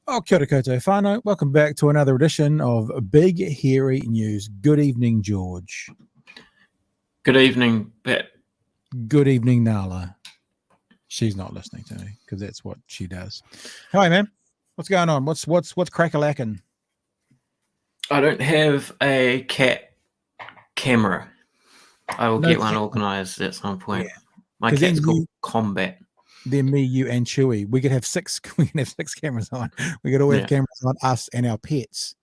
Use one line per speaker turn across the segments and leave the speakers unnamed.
Oh, kia ora koutou whānau. Welcome back to another edition of Big Hairy News. Good evening, George.
Good evening, Pat.
Good evening, Nala. She's not listening to me because that's what she does. Hi, man. What's going on? What's crack-a-lacking?
I don't have a cat camera. I will get one organised at some point.
Yeah.
My cat's called Combat.
Then me, you, and Chewy. We could have six. We can have 6 cameras on. We could all have cameras on us and our pets,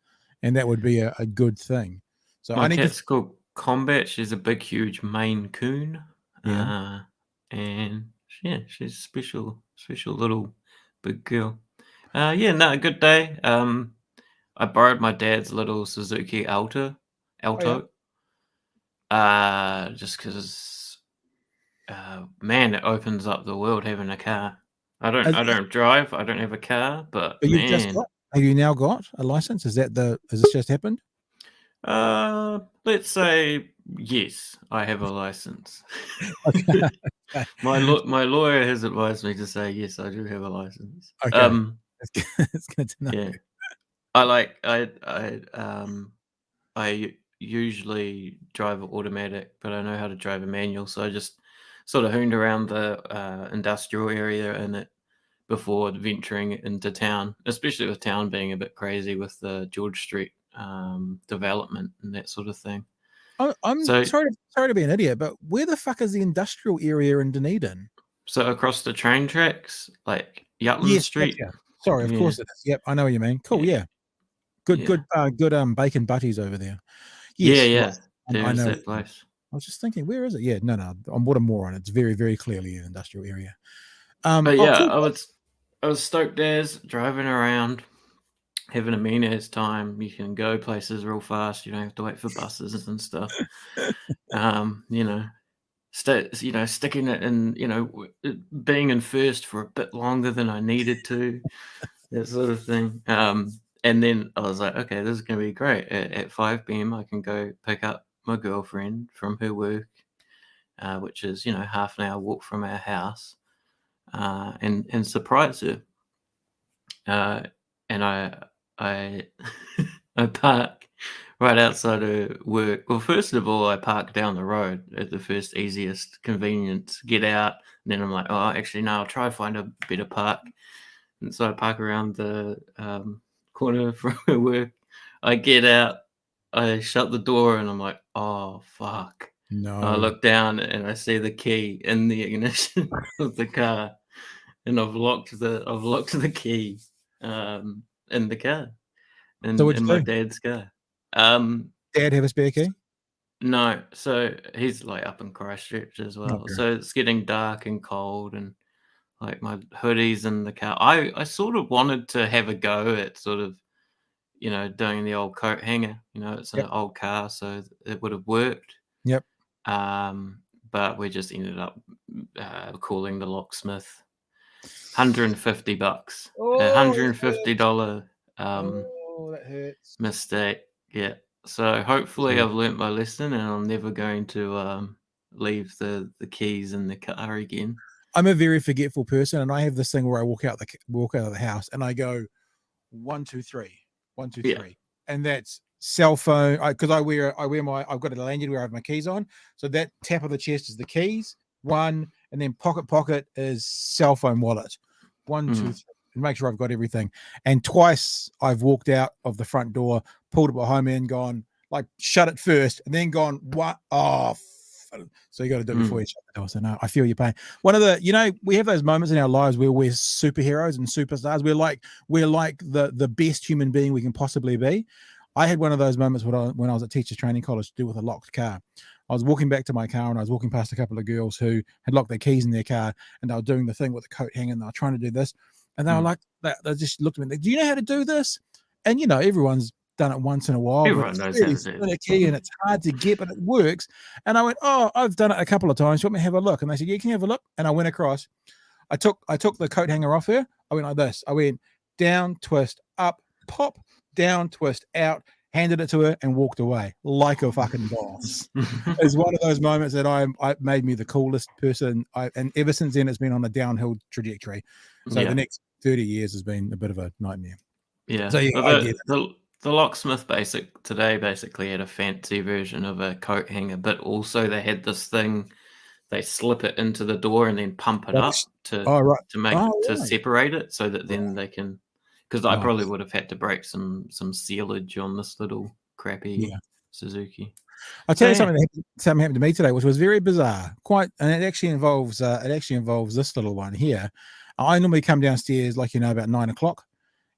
and that would be a good thing. So
my cat's called Combat. She's a big, huge Maine Coon.
Yeah.
And yeah, she's a special little big girl. A good day. I borrowed my dad's little Suzuki Alto. Just because. Man, it opens up the world having a car. I don't drive. I don't have a car, but man,
have you now got a license? Has this just happened?
Let's say yes, I have a license.
Okay.
My lawyer has advised me to say yes, I do have a license.
Okay. It's good to know.
Yeah, I usually drive an automatic, but I know how to drive a manual, so I just sort of hooned around the industrial area in it before venturing into town, especially with town being a bit crazy with the George Street development and that sort of thing.
I'm sorry to be an idiot, but where the fuck is the industrial area in Dunedin?
So across the train tracks, like Yutland Street.
Gotcha. Sorry, of course it is. Yep, I know what you mean. Cool, yeah. Good bacon butties over there. Yes,
yeah.
I know
that place.
I was just thinking, where is it? Yeah, no, I'm what a moron. It's very, very clearly an industrial area.
But yeah, cool. I was stoked as driving around, having a mean ass time. You can go places real fast. You don't have to wait for buses and stuff. Sticking it in, being in first for a bit longer than I needed to, that sort of thing. And then I was like, okay, this is going to be great. At 5 p.m. I can go pick up my girlfriend from her work, which is, half an hour walk from our house, and surprise her. And I I park right outside her work. Well, first of all, I park down the road at the first easiest convenience, get out, and then I'm like, oh, actually, no, I'll try to find a better park. And so I park around the corner from her work. I get out, I shut the door, and I'm like, oh, fuck.
No.
I look down and I see the key in the ignition of the car, and I've locked the key in the car, in my dad's car.
Dad have a spare key?
No, so he's like up in Christchurch as well. Okay. So it's getting dark and cold, and like my hoodie's in the car. I sort of wanted to have a go at sort of, doing the old coat hanger. It's an old car, so it would have worked.
Yep.
But we just ended up calling the locksmith. $150. $150.
That hurts.
Mistake. Yeah. So hopefully I've learnt my lesson, and I'm never going to leave the keys in the car again.
I'm a very forgetful person, and I have this thing where I walk out of the house and I go 1, 2, 3, 1, 2, 3, and that's cell phone. Because I've got a lanyard where I have my keys on, so that tap of the chest is the keys. 1, and then pocket is cell phone wallet. 1, 2, 3. And make sure I've got everything. And twice I've walked out of the front door, pulled it behind me, and gone like shut it first, and then gone what? Oh. So you got to do it before you shut the door. So no, I feel your pain. One of the, we have those moments in our lives where we're superheroes and superstars. We're like the best human being we can possibly be. I had one of those moments when I was at Teachers Training College to do with a locked car. I was walking back to my car and I was walking past a couple of girls who had locked their keys in their car and they were doing the thing with the coat hanger and they were trying to do this. And they were like, they just looked at me, do you know how to do this? And, you know, everyone's done it once in a while,
Everyone
but
knows
it's really
how to do it.
finicky and it's hard to get, but it works. And I went, oh, I've done it a couple of times. You want me to have a look? And they said, yeah, can you have a look? And I went across. I took the coat hanger off her. I went like this. I went down, twist, up, pop, down, twist, out, handed it to her and walked away like a fucking boss. It's one of those moments that I made me the coolest person. And ever since then, it's been on a downhill trajectory. So the next 30 years has been a bit of a nightmare.
Yeah.
So yeah, I get it.
The locksmith basically had a fancy version of a coat hanger, but also they had this thing, they slip it into the door and then pump it up to separate it so that then they can, because I probably would have had to break some sealage on this little crappy Suzuki.
I'll tell you something happened to me today, which was very bizarre. And it actually involves this little one here. I normally come downstairs, like, you know, about 9 o'clock,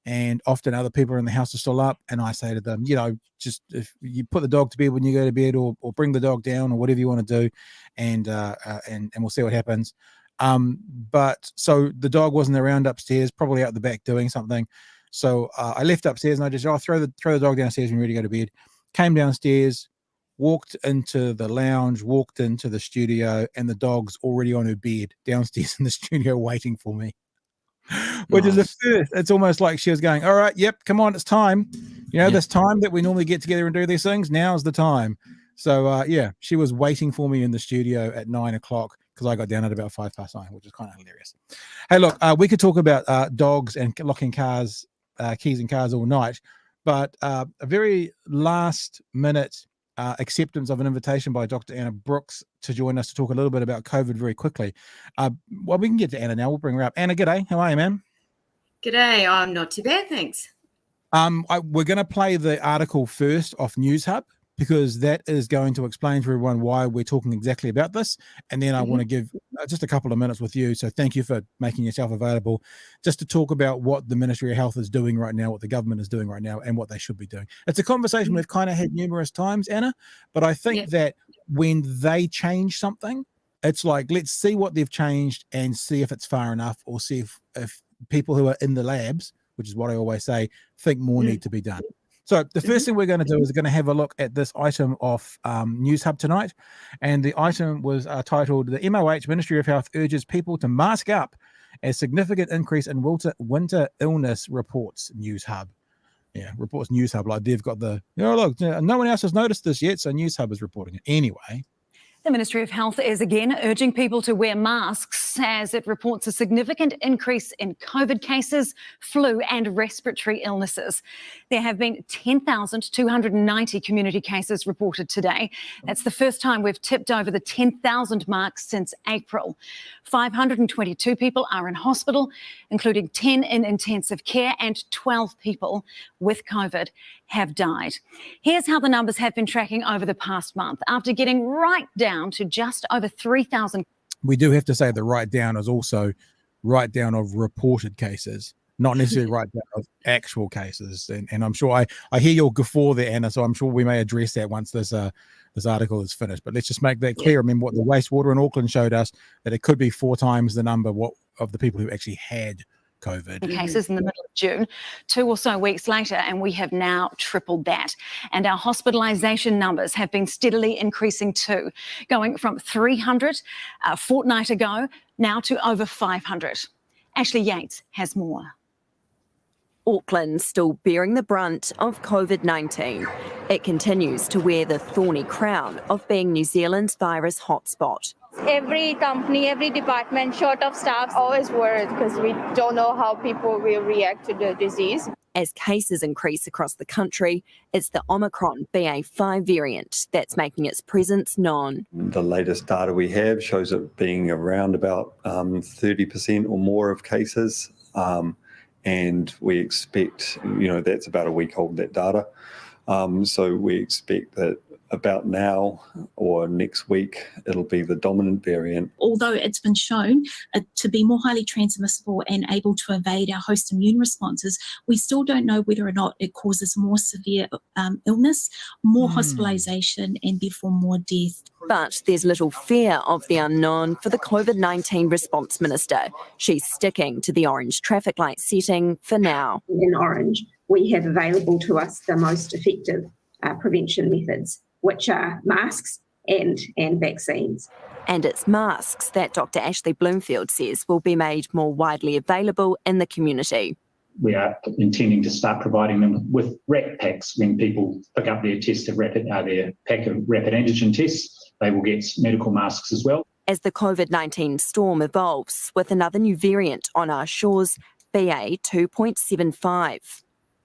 and often other people in the house are still up. And I say to them, you know, just if you put the dog to bed when you go to bed, or bring the dog down, or whatever you want to do, and we'll see what happens. But so the dog wasn't around upstairs, probably out the back doing something. So I left upstairs and I just throw the dog downstairs when you're ready to go to bed. Came downstairs, walked into the lounge, walked into the studio, and the dog's already on her bed downstairs in the studio waiting for me. Which is the first. It's almost like she was going, all right, yep, come on, it's time. You know, this time that we normally get together and do these things, now's the time. So she was waiting for me in the studio at 9 o'clock because I got down at about 9:05, which is kind of hilarious. Hey, look, we could talk about dogs and locking cars, keys in cars all night, but a very last minute acceptance of an invitation by Dr. Anna Brooks to join us to talk a little bit about COVID very quickly. Well, we can get to Anna now. We'll bring her up. Anna, g'day. How are you, man?
G'day. I'm not too bad, thanks.
We're going to play the article first off News Hub, because that is going to explain to everyone why we're talking exactly about this. And then I want to give just a couple of minutes with you. So thank you for making yourself available just to talk about what the Ministry of Health is doing right now, what the government is doing right now, and what they should be doing. It's a conversation we've kind of had numerous times, Anna, but I think that when they change something, it's like, let's see what they've changed and see if it's far enough, or see if people who are in the labs, which is what I always say, think more need to be done. So the first thing we're going to do is going to have a look at this item off News Hub tonight. And the item was titled, "The MOH, Ministry of Health, urges people to mask up as significant increase in winter illness reports News Hub." Yeah, reports News Hub. Like they've got the, look, no one else has noticed this yet, so News Hub is reporting it. Anyway.
The Ministry of Health is again urging people to wear masks as it reports a significant increase in COVID cases, flu and respiratory illnesses. There have been 10,290 community cases reported today. That's the first time we've tipped over the 10,000 mark since April. 522 people are in hospital, including 10 in intensive care, and 12 people with COVID have died. Here's how the numbers have been tracking over the past month. After getting right down to just over 3,000.
We do have to say the write down is also write down of reported cases, not necessarily write down of actual cases. And I'm sure I hear your guffaw there, Anna, so I'm sure we may address that once this article is finished. But let's just make that clear. Remember what the wastewater in Auckland showed us, that it could be 4 times the number of the people who actually had COVID
cases in the middle of June. 2 or so weeks later, and we have now tripled that. And our hospitalisation numbers have been steadily increasing too, going from 300 a fortnight ago now to over 500. Ashley Yates has more.
Auckland still bearing the brunt of COVID-19. It continues to wear the thorny crown of being New Zealand's virus hotspot.
Every company, every department, short of staff, always worried because we don't know how people will react to the disease.
As cases increase across the country, it's the Omicron BA5 variant that's making its presence known.
The latest data we have shows it being around about 30% or more of cases. And we expect, that's about a week old, that data. So we expect that about now or next week, it'll be the dominant variant.
Although it's been shown to be more highly transmissible and able to evade our host immune responses, we still don't know whether or not it causes more severe illness, more hospitalisation, and therefore more death.
But there's little fear of the unknown for the COVID-19 response minister. She's sticking to the orange traffic light setting for now.
In orange, we have available to us the most effective prevention methods, which are masks and vaccines.
And it's masks that Dr Ashley Bloomfield says will be made more widely available in the community.
We are intending to start providing them with RAT packs. When people pick up their their pack of rapid antigen tests, they will get medical masks as well.
As the COVID-19 storm evolves with another new variant on our shores, BA 2.75.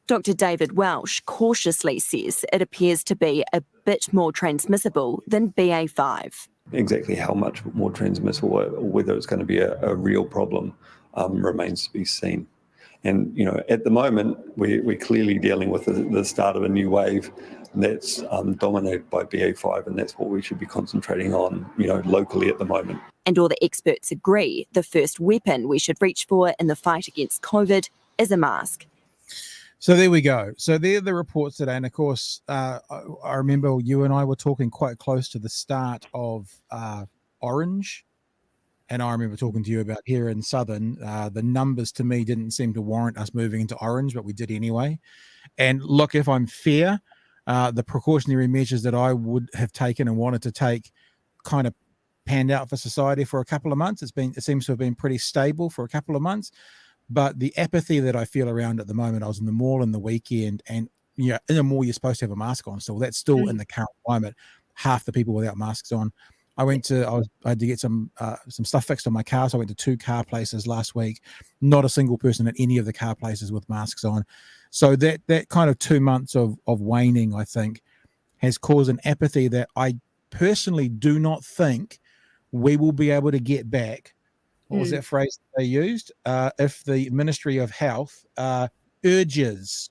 Dr David Welsh cautiously says it appears to be a bit more transmissible than BA5.
Exactly how much more transmissible or whether it's going to be a real problem remains to be seen. And, at the moment, we're clearly dealing with the start of a new wave that's dominated by BA5, and that's what we should be concentrating on, locally at the moment.
And all the experts agree the first weapon we should reach for in the fight against COVID is a mask.
So there we go. So there are the reports today. And of course, I remember you and I were talking quite close to the start of Orange. And I remember talking to you about here in Southern, the numbers to me didn't seem to warrant us moving into Orange, but we did anyway. And look, if I'm fair, the precautionary measures that I would have taken and wanted to take kind of panned out for society for a couple of months. It seems to have been pretty stable for a couple of months. But the apathy that I feel around at the moment, I was in the mall in the weekend, and in the mall you're supposed to have a mask on. So that's still in the current climate. Half the people without masks on. I had to get some stuff fixed on my car, so I went to 2 car places last week. Not a single person at any of the car places with masks on. So that kind of 2 months of waning, I think, has caused an apathy that I personally do not think we will be able to get back. What was that phrase they used? If the Ministry of Health urges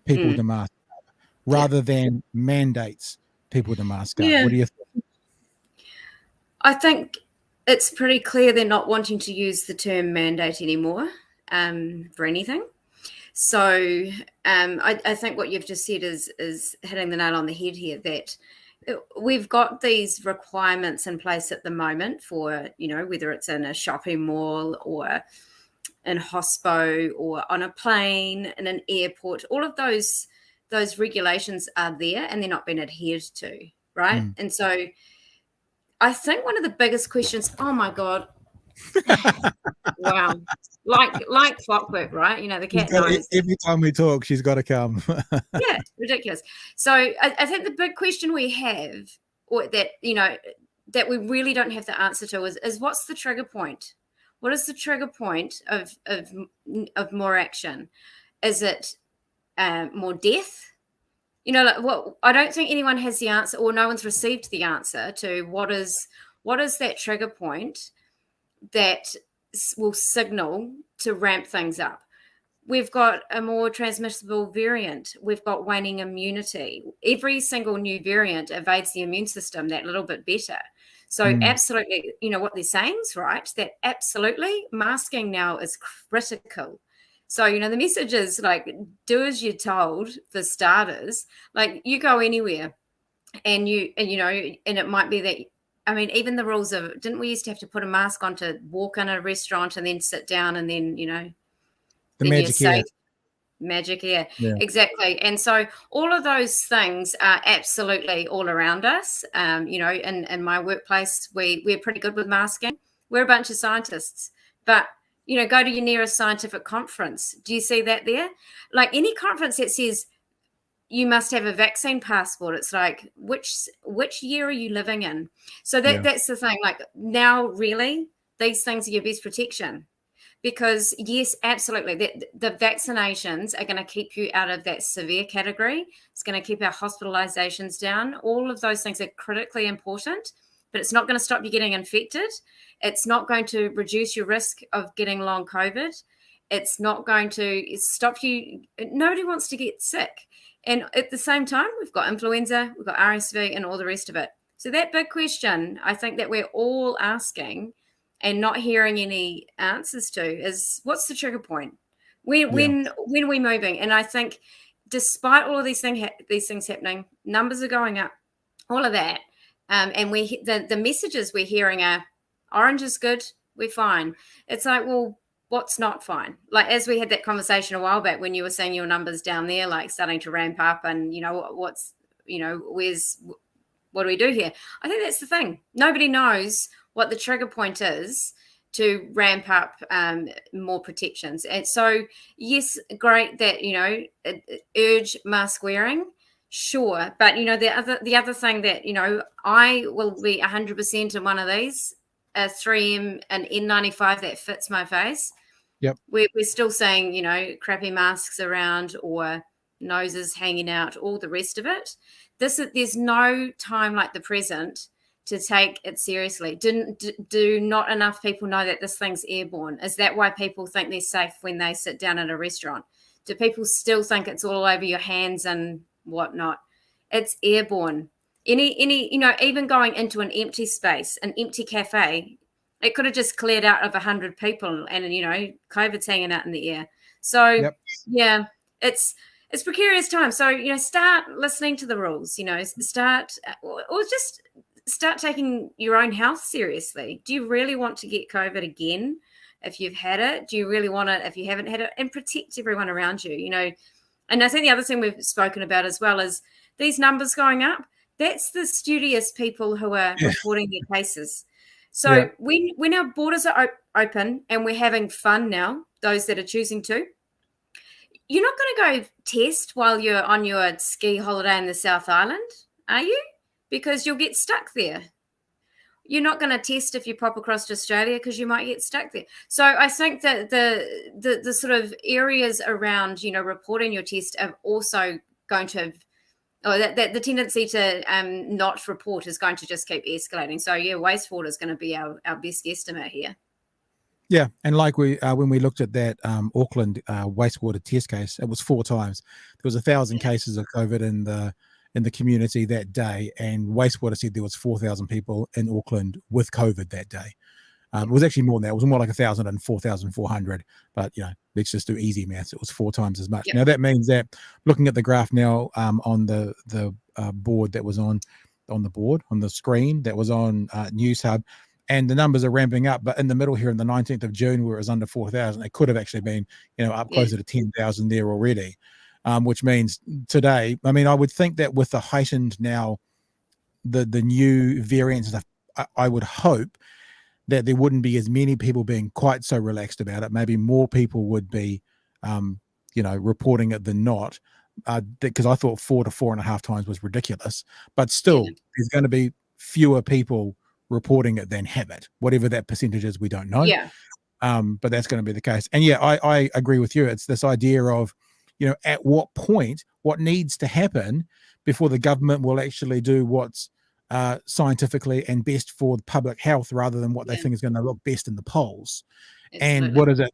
people to mask up rather than mandates people to mask up. What do you think?
I think it's pretty clear they're not wanting to use the term mandate anymore for anything. So I think what you've just said is hitting the nail on the head here, that we've got these requirements in place at the moment for, whether it's in a shopping mall or in hospo or on a plane, in an airport, all of those regulations are there and they're not being adhered to, right? And so I think one of the biggest questions, oh my God, wow, like clockwork, right? The cat knows.
Every time we talk, she's got to come.
Yeah, ridiculous. So I think the big question we have, or that that we really don't have the answer to, is what's the trigger point? What is the trigger point of more action? Is it more death? I don't think anyone has the answer, or no one's received the answer to what is that trigger point that will signal to ramp things up. We've got a more transmissible variant. We've got waning immunity. Every single new variant evades the immune system that little bit better. So absolutely, what they're saying is right, that absolutely masking now is critical. So, the message is do as you're told for starters. You go anywhere and it might be that, even the rules of, didn't we used to have to put a mask on to walk in a restaurant and then sit down and then,
the magic air.
Magic air. Yeah. Exactly. And so all of those things are absolutely all around us. In my workplace, we're pretty good with masking. We're a bunch of scientists, but go to your nearest scientific conference. Do you see that there? Any conference that says you must have a vaccine passport, it's which year are you living in? So that's the thing. Now, really, these things are your best protection. Because, yes, absolutely, the vaccinations are going to keep you out of that severe category. It's going to keep our hospitalizations down. All of those things are critically important, but it's not going to stop you getting infected. It's not going to reduce your risk of getting long COVID. It's not going to stop you. Nobody wants to get sick. And at the same time, we've got influenza, we've got RSV, and all the rest of it. So that big question, I think that we're all asking and not hearing any answers to is, what's the trigger point? When are we moving? And I think despite all of these things happening, numbers are going up, all of that. And the messages we're hearing are, orange is good, we're fine. It's like, well, what's not fine? Like, as we had that conversation a while back when you were saying your numbers down there, like starting to ramp up, and what do we do here? I think that's the thing. Nobody knows what the trigger point is to ramp up more protections. And so, yes, great that, urge mask wearing, sure. But, the other thing that, I will be 100% in one of these, a 3M and N95 that fits my face.
Yep.
We're still saying, crappy masks around or noses hanging out, all the rest of it. There's no time like the present to take it seriously. Do not enough people know that this thing's airborne? Is that why people think they're safe when they sit down at a restaurant? Do people still think it's all over your hands and whatnot? It's airborne. Even going into an empty space, an empty cafe, it could have just cleared out of 100 people, and COVID's hanging out in the air. So yeah, it's precarious time. So start listening to the rules. Start taking your own health seriously. Do you really want to get COVID again if you've had it? Do you really want it if you haven't had it? And protect everyone around you. And I think the other thing we've spoken about as well is these numbers going up. That's the studious people who are reporting their cases. So when our borders are open and we're having fun now, those that are choosing to, you're not going to go test while you're on your ski holiday in the South Island, are you? Because you'll get stuck there. You're not going to test if you pop across to Australia because you might get stuck there. So I think that the sort of areas around, reporting your test are also going to the tendency to not report is going to just keep escalating. So wastewater is going to be our best guesstimate here.
Yeah, and like when we looked at that Auckland wastewater test case, it was 4 times. There was 1,000 cases of COVID in the community that day, and wastewater said there was 4,000 people in Auckland with COVID that day. It was actually more than that. It was more like 1,000 and 4,400. But let's just do easy maths. It was 4 times as much.
Yep.
Now that means that, looking at the graph now on the board that was on the screen that was on News Hub, and the numbers are ramping up. But in the middle here, on the 19th of June, where it was under 4,000, it could have actually been up closer to 10,000 there already. Which means today, I would think that with the heightened now, the new variants and stuff, I would hope that there wouldn't be as many people being quite so relaxed about it. Maybe more people would be, reporting it than not, because I thought 4 to 4.5 times was ridiculous. But still, there's going to be fewer people reporting it than have it. Whatever that percentage is, we don't know.
Yeah.
But that's going to be the case. And I agree with you. It's this idea of, at what point, what needs to happen before the government will actually do what's scientifically and best for the public health, rather than what they think is going to look best in the polls. Absolutely. And what is it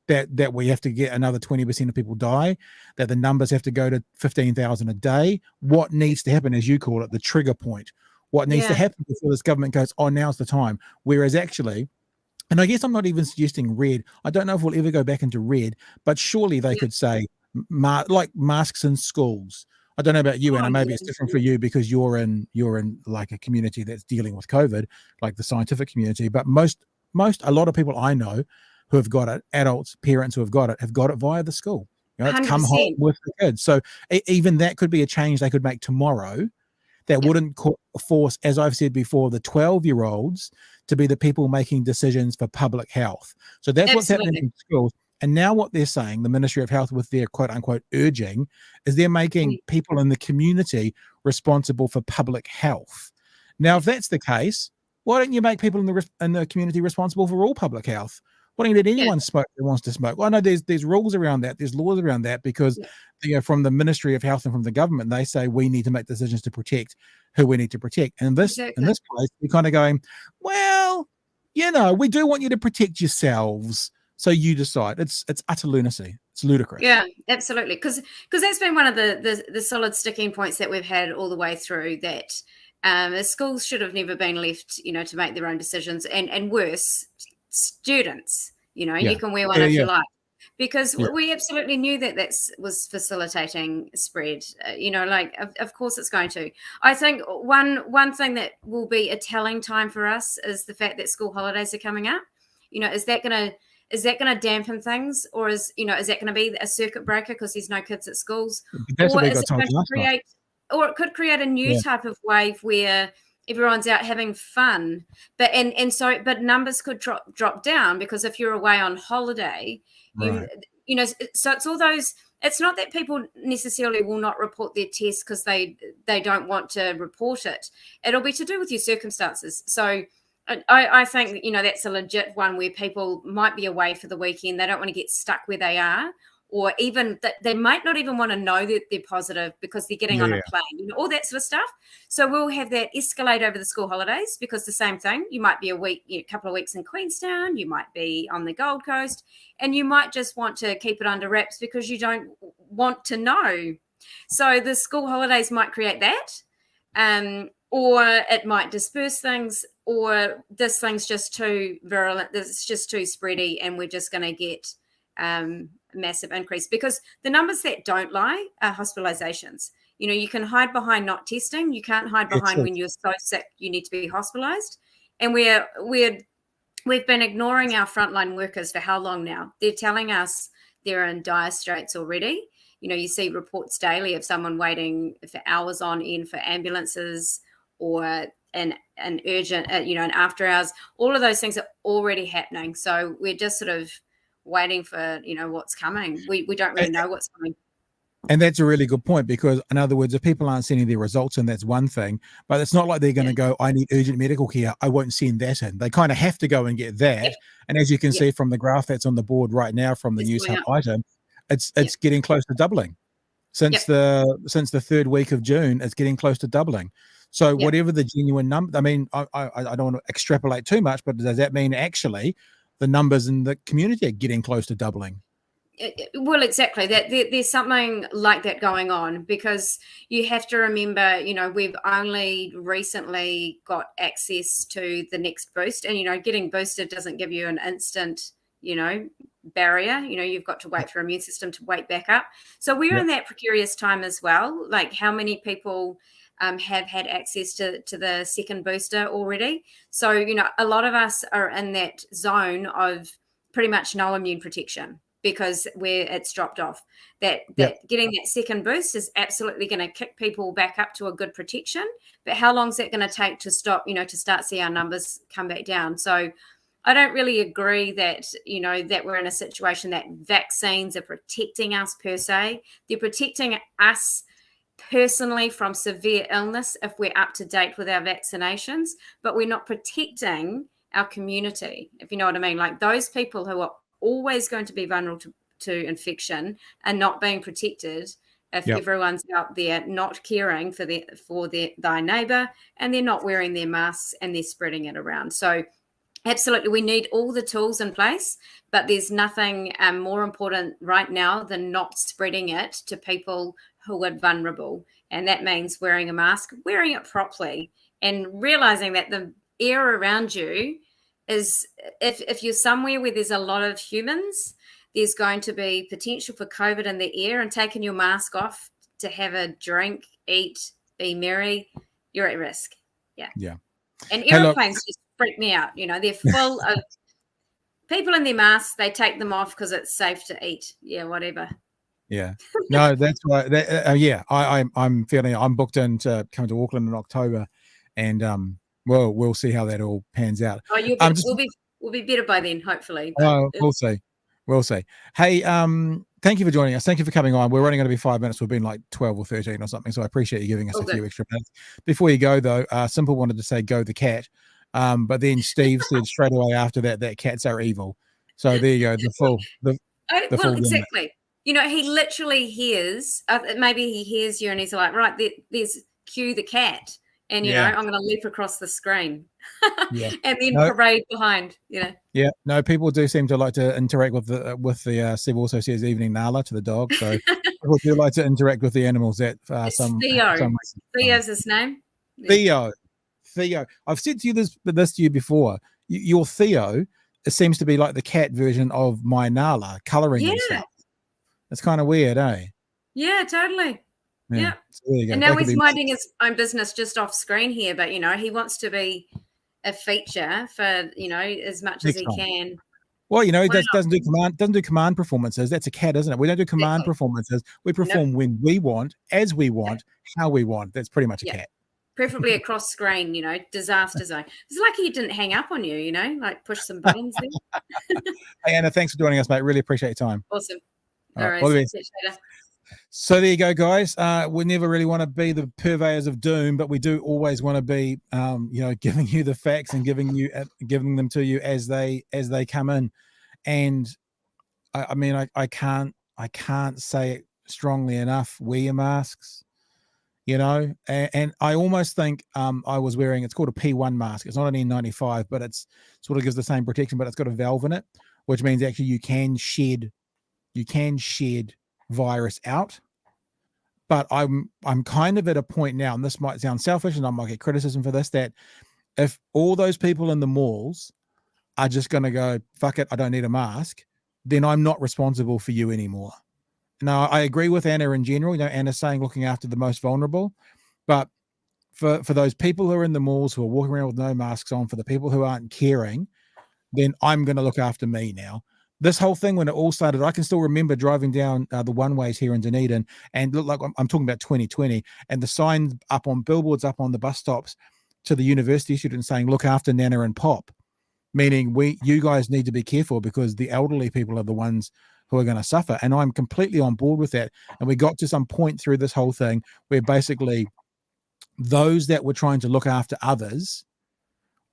that we have to get another 20% of people die, that the numbers have to go to 15,000 a day? What needs to happen, as you call it, the trigger point? What needs to happen before this government goes, oh, now's the time? Whereas actually, and I guess I'm not even suggesting red. I don't know if we'll ever go back into red, but surely they could say like masks in schools. I don't know about you, Anna. Maybe it's different for you because you're in like a community that's dealing with COVID, like the scientific community. But a lot of people I know who have got it, adults, parents who have got it via the school. It's come home with the kids. So even that could be a change they could make tomorrow. That wouldn't force, as I've said before, the 12-year-olds to be the people making decisions for public health. So that's what's happening in schools. And now what they're saying, the Ministry of Health, with their quote unquote urging, is they're making people in the community responsible for public health. Now, if that's the case, why don't you make people in the community responsible for all public health? Why don't you let anyone smoke who wants to smoke? Well, I know there's rules around that. There's laws around that because from the Ministry of Health and from the government, they say we need to make decisions to protect who we need to protect. And in this place, we're kind of going, well, we do want you to protect yourselves. So you decide. It's utter lunacy. It's ludicrous.
Yeah, absolutely. Because that's been one of the solid sticking points that we've had all the way through, that schools should have never been left, to make their own decisions, and worse, students, you can wear one if you like, because we absolutely knew that was facilitating spread. Of course it's going to. I think one thing that will be a telling time for us is the fact that school holidays are coming up. Is that going to dampen things, or is that going to be a circuit breaker because there's no kids at schools?
That's
or
what we
is
got
it
told
going to
last night.
create, or it could create a new type of wave where everyone's out having fun, but numbers could drop down, because if you're away on holiday,
Right.
So it's all those. It's not that people necessarily will not report their test because they don't want to report it. It'll be to do with your circumstances. So I think, that's a legit one where people might be away for the weekend. They don't want to get stuck where they are, or even that they might not even want to know that they're positive because they're getting on a plane, all that sort of stuff. So we'll have that escalate over the school holidays, because the same thing, you might be a couple of weeks in Queenstown, you might be on the Gold Coast, and you might just want to keep it under wraps because you don't want to know. So the school holidays might create that. Or it might disperse things, or this thing's just too virulent, this is just too spready, and we're just going to get massive increase, because the numbers that don't lie are hospitalizations. You can hide behind not testing. You can't hide behind when you're so sick you need to be hospitalized. And we've been ignoring our frontline workers for how long now? They're telling us they're in dire straits already. You see reports daily of someone waiting for hours on end for ambulances, or an urgent, an after hours. All of those things are already happening. So we're just sort of waiting for, what's coming. We don't really know what's coming.
And that's a really good point, because in other words, if people aren't sending their results in, that's one thing, but it's not like they're going to go, I need urgent medical care, I won't send that in. They kind of have to go and get that. And as you can see from the graph that's on the board right now from the news hub item, it's getting close to doubling. Since the third week of June, it's getting close to doubling. So whatever the genuine number, I mean, I don't want to extrapolate too much, but does that mean actually the numbers in the community are getting close to doubling?
Well, exactly. That there's something like that going on, because you have to remember, we've only recently got access to the next boost, and getting boosted doesn't give you an instant, barrier. You've got to wait for your immune system to wake back up. So we're in that precarious time as well. Like, how many people have had access to the second booster already? So a lot of us are in that zone of pretty much no immune protection, because where it's dropped off. That getting that second boost is absolutely going to kick people back up to a good protection. But how long is that going to take to stop, to start see our numbers come back down? So I don't really agree that, that we're in a situation that vaccines are protecting us per se. They're protecting us personally from severe illness if we're up to date with our vaccinations, but we're not protecting our community, if you know what I mean. Like, those people who are always going to be vulnerable to infection are not being protected if everyone's out there not caring for thy neighbor, and they're not wearing their masks and they're spreading it around. So absolutely, we need all the tools in place, but there's nothing more important right now than not spreading it to people who are vulnerable. And that means wearing a mask, wearing it properly, and realizing that the air around you is, if you're somewhere where there's a lot of humans, there's going to be potential for COVID in the air, and taking your mask off to have a drink, eat, be merry, you're at risk. Yeah. And airplanes just freak me out. They're full of people in their masks. They take them off because it's safe to eat. Yeah, whatever.
Yeah. No, that's right. I'm feeling I'm booked in to come to Auckland in October, and we'll see how that all pans out.
Oh, we'll be better by then, hopefully.
We'll see. Hey, thank you for joining us. Thank you for coming on. We're only going to be 5 minutes. We've been like 12 or 13 or something, so I appreciate you giving us a few extra minutes. Before you go, though, Simple wanted to say go the cat, but then Steve said straight away after that cats are evil. So there you go. The full
exactly. He literally hears. Maybe he hears you, and he's like, right, there's Q the cat. and, you know, I'm going to leap across the screen
Yeah.
and then
No.
parade behind, you know.
Yeah, no, people do seem to like to interact with the Steve also says evening Nala to the dog. So people do like to interact with the animals at
It's
some
Theo.
reason.
Theo's his name. Yeah.
Theo. I've said to you this to you before. Your Theo, it seems to be like the cat version of my Nala, colouring and stuff. It's kind of weird, eh?
Yeah, totally. Yeah.
So there you go.
And now
That could
he's
be-
minding his own business just off screen here, but, you know, he wants to be a feature for, you know, as much as
Next
he
time.
can.
Well, you know, he
Why
doesn't do command performances. That's a cat, isn't it? We don't do command
Exactly.
performances. We perform when we want, as we want, how we want. That's pretty much a cat.
Preferably across screen, you know, disaster zone. It's like he didn't hang up on you, you know, like push some buttons there.
Hey, Anna, thanks for joining us, mate. Really appreciate your time.
Awesome.
All
All
right,
right.
all the best.
Catch you later.
So there you go, guys. We never really want to be the purveyors of doom, but we do always want to be, you know, giving you the facts and giving them to you as they come in. And I mean, I can't say it strongly enough. Wear your masks, you know. And I almost think I was wearing, it's called a P1 mask. It's not an N95, but it's sort of gives the same protection, but it's got a valve in it, which means actually you can shed virus out. But I'm kind of at a point now, and this might sound selfish and I might get criticism for this, that if all those people in the malls are just going to go, fuck it, I don't need a mask, then I'm not responsible for you anymore. Now, I agree with Anna in general. You know, Anna's saying looking after the most vulnerable, but for those people who are in the malls who are walking around with no masks on, for the people who aren't caring, then I'm going to look after me now. This whole thing, when it all started, I can still remember driving down the one-ways here in Dunedin, and look, like I'm talking about 2020, and the signs up on billboards up on the bus stops to the university students saying, look after Nana and Pop, meaning you guys need to be careful because the elderly people are the ones who are going to suffer. And I'm completely on board with that. And we got to some point through this whole thing where basically those that were trying to look after others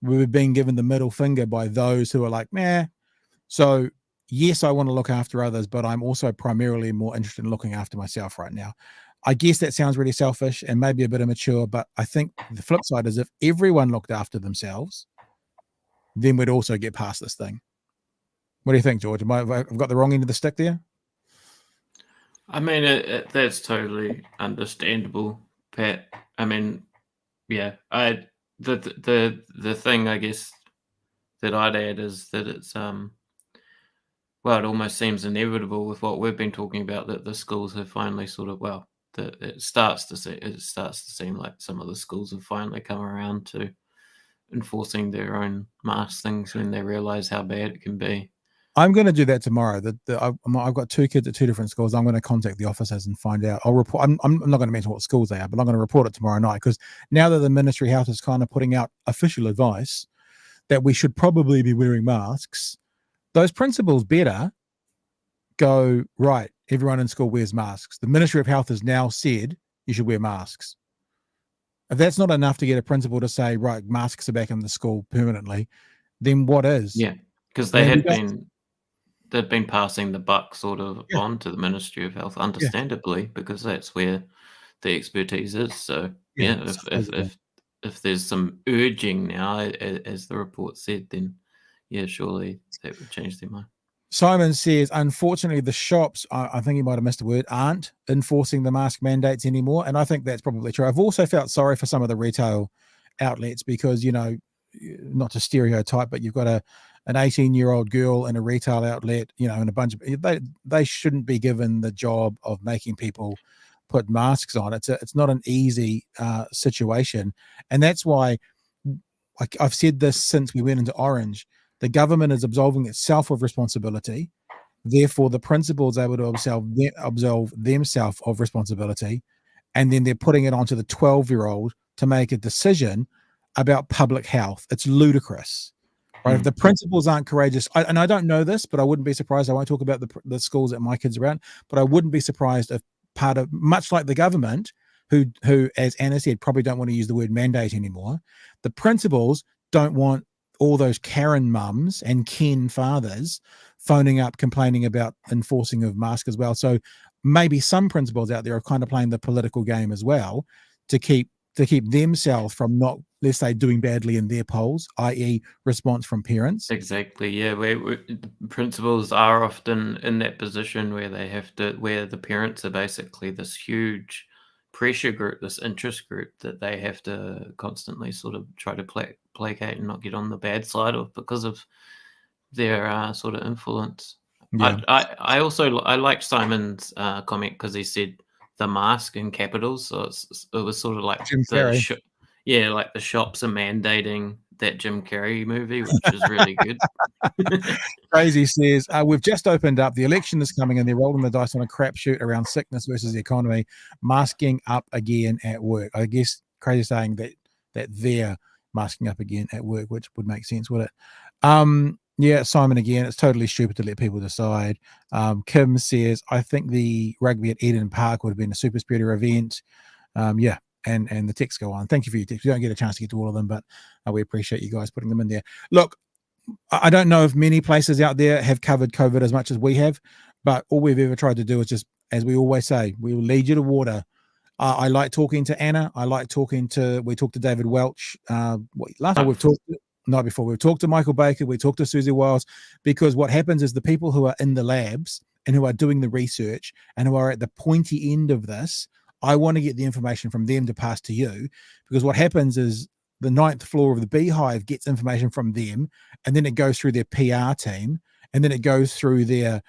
were being given the middle finger by those who are like, meh. So yes, I want to look after others, but I'm also primarily more interested in looking after myself right now. I guess that sounds really selfish and maybe a bit immature, but I think the flip side is if everyone looked after themselves, then we'd also get past this thing. What do you think, George? I've got the wrong end of the stick there?
I mean, that's totally understandable, Pat. I mean, yeah, the thing I guess that I'd add is that it's well, it almost seems inevitable with what we've been talking about that the schools have finally sort of it starts to seem like some of the schools have finally come around to enforcing their own mask things when they realize how bad it can be.
I'm going to do that tomorrow. I've got two kids at two different schools. I'm going to contact the officers and find out. I'll report. I'm not going to mention what schools they are, but I'm going to report it tomorrow night because now that the Ministry of Health is kind of putting out official advice that we should probably be wearing masks, those principals better go, right, everyone in school wears masks. The Ministry of Health has now said you should wear masks. If that's not enough to get a principal to say, right, masks are back in the school permanently, then what is?
Yeah, because they'd been passing the buck sort of on to the Ministry of Health, understandably, because that's where the expertise is. So if there's some urging now, as the report said, then yeah, surely that would change their mind.
Simon says, unfortunately, the shops, I think he might have missed a word, aren't enforcing the mask mandates anymore. And I think that's probably true. I've also felt sorry for some of the retail outlets because, you know, not to stereotype, but you've got an 18-year-old girl in a retail outlet, you know, and a bunch of, they shouldn't be given the job of making people put masks on. It's not an easy situation. And that's why I've said this since we went into Orange. The government is absolving itself of responsibility. Therefore, the principal is able to absolve themselves of responsibility. And then they're putting it onto the 12-year-old to make a decision about public health. It's ludicrous. Right? If the principals aren't courageous, and I don't know this, but I wouldn't be surprised. I won't talk about the schools that my kids are at, but I wouldn't be surprised if much like the government, who, as Anna said, probably don't want to use the word mandate anymore, the principals don't want all those Karen mums and Ken fathers phoning up complaining about enforcing of masks as well. So maybe some principals out there are kind of playing the political game as well to keep themselves from not, let's say, doing badly in their polls, i.e. response from parents.
Exactly. Yeah. Principals are often in that position where they have to, where the parents are basically this huge pressure group, this interest group that they have to constantly sort of try to placate and not get on the bad side of because of their sort of influence.
Yeah.
I also liked Simon's comment because he said the mask in capitals, so it was sort of like
Jim Carrey.
like the shops are mandating that Jim Carrey movie, which is really good.
Crazy says, we've just opened up. The election is coming and they're rolling the dice on a crapshoot around sickness versus the economy. Masking up again at work. I guess Crazy saying that they're masking up again at work, which would make sense, would it? Yeah, Simon again, it's totally stupid to let people decide. Kim says, I think the rugby at Eden Park would have been a super spreader event. Yeah, and the texts go on. Thank you for your text. We don't get a chance to get to all of them, but we appreciate you guys putting them in there. Look, I don't know if many places out there have covered COVID as much as we have, but all we've ever tried to do is just, as we always say, we will lead you to water. I like talking to Anna. We talked to David Welch. Last time we've talked, not before, we've talked to Michael Baker, we talked to Susie Wiles, because what happens is the people who are in the labs and who are doing the research and who are at the pointy end of this, I want to get the information from them to pass to you, because what happens is the 9th floor of the beehive gets information from them, and then it goes through their PR team, and then it goes through their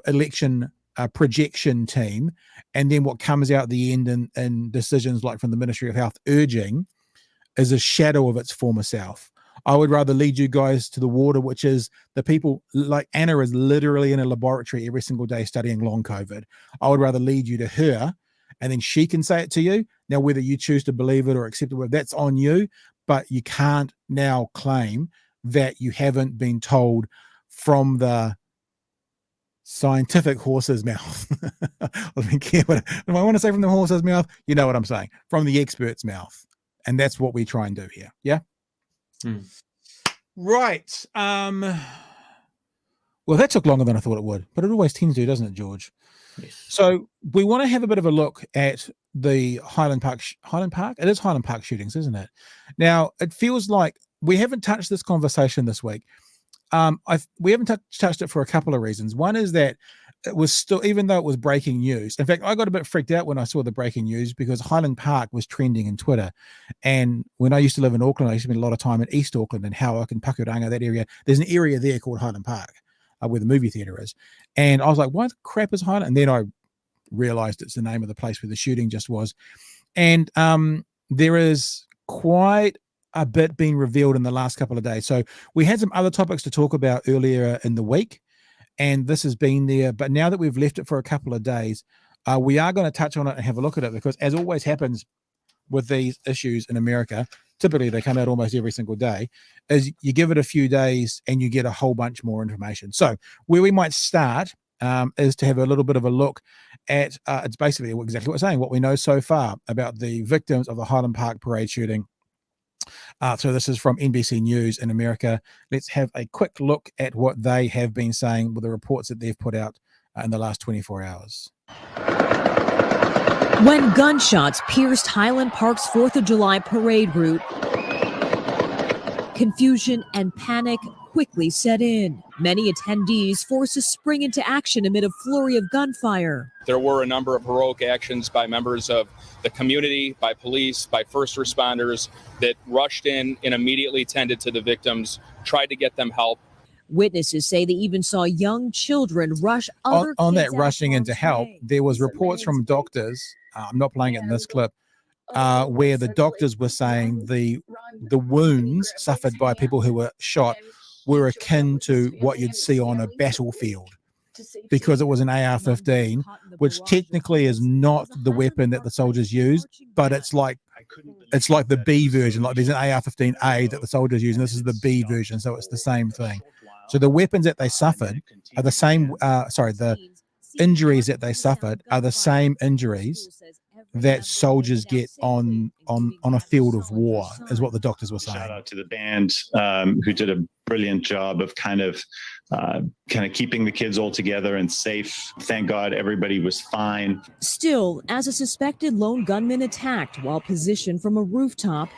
election projection team, and then what comes out the end and decisions like from the Ministry of Health urging is a shadow of its former self. I would rather lead you guys to the water, which is the people like Anna is literally in a laboratory every single day studying long COVID. I would rather lead you to her, and then she can say it to you. Now, whether you choose to believe it or accept it, that's on you, but you can't now claim that you haven't been told from the scientific horse's mouth. I don't care what I want to say from the horse's mouth. You know what I'm saying? From the expert's mouth. And that's what we try and do here. Yeah. Right. Well, that took longer than I thought it would, but it always tends to, doesn't it, George?
Yes.
So we want to have a bit of a look at the Highland Park. It is Highland Park shootings, isn't it? Now, it feels like we haven't touched this conversation this week. We haven't touched it for a couple of reasons. One is that it was still, even though it was breaking news. In fact, I got a bit freaked out when I saw the breaking news because Highland Park was trending in Twitter. And when I used to live in Auckland, I used to spend a lot of time in East Auckland and Howick and Pakuranga, that area. There's an area there called Highland Park where the movie theatre is. And I was like, why the crap is Highland? And then I realized it's the name of the place where the shooting just was. And there is quite a bit being revealed in the last couple of days. So we had some other topics to talk about earlier in the week, and this has been there. But now that we've left it for a couple of days, we are going to touch on it and have a look at it, because as always happens with these issues in America, typically they come out almost every single day, is you give it a few days and you get a whole bunch more information. So where we might start is to have a little bit of a look at, it's basically exactly what we're saying, what we know so far about the victims of the Highland Park parade shooting. So this is from NBC News in America. Let's have a quick look at what they have been saying with the reports that they've put out in the last 24 hours.
When gunshots pierced Highland Park's 4th of July parade route, confusion and panic quickly set in. Many attendees forced to spring into action amid a flurry of gunfire.
There were a number of heroic actions by members of the community, by police, by first responders that rushed in and immediately tended to the victims, tried to get them help.
Witnesses say they even saw young children rush other
on
kids
that rushing
out
into
harm's
help.
way.
There was reports from doctors. I'm not playing it in this clip, where the doctors were saying the wounds suffered by people who were shot were akin to what you'd see on a battlefield, because it was an AR-15, which technically is not the weapon that the soldiers use, but it's like the B version. Like there's an AR-15A that the soldiers use, and this is the B version, so it's the same thing. So the weapons that they suffered are the same. The injuries that they suffered are the same injuries that soldiers get on a field of war, is what the doctors were saying.
Shout out to the band who did a brilliant job of kind of keeping the kids all together and safe. Thank God everybody was fine.
Still, as a suspected lone gunman attacked while positioned from a rooftop,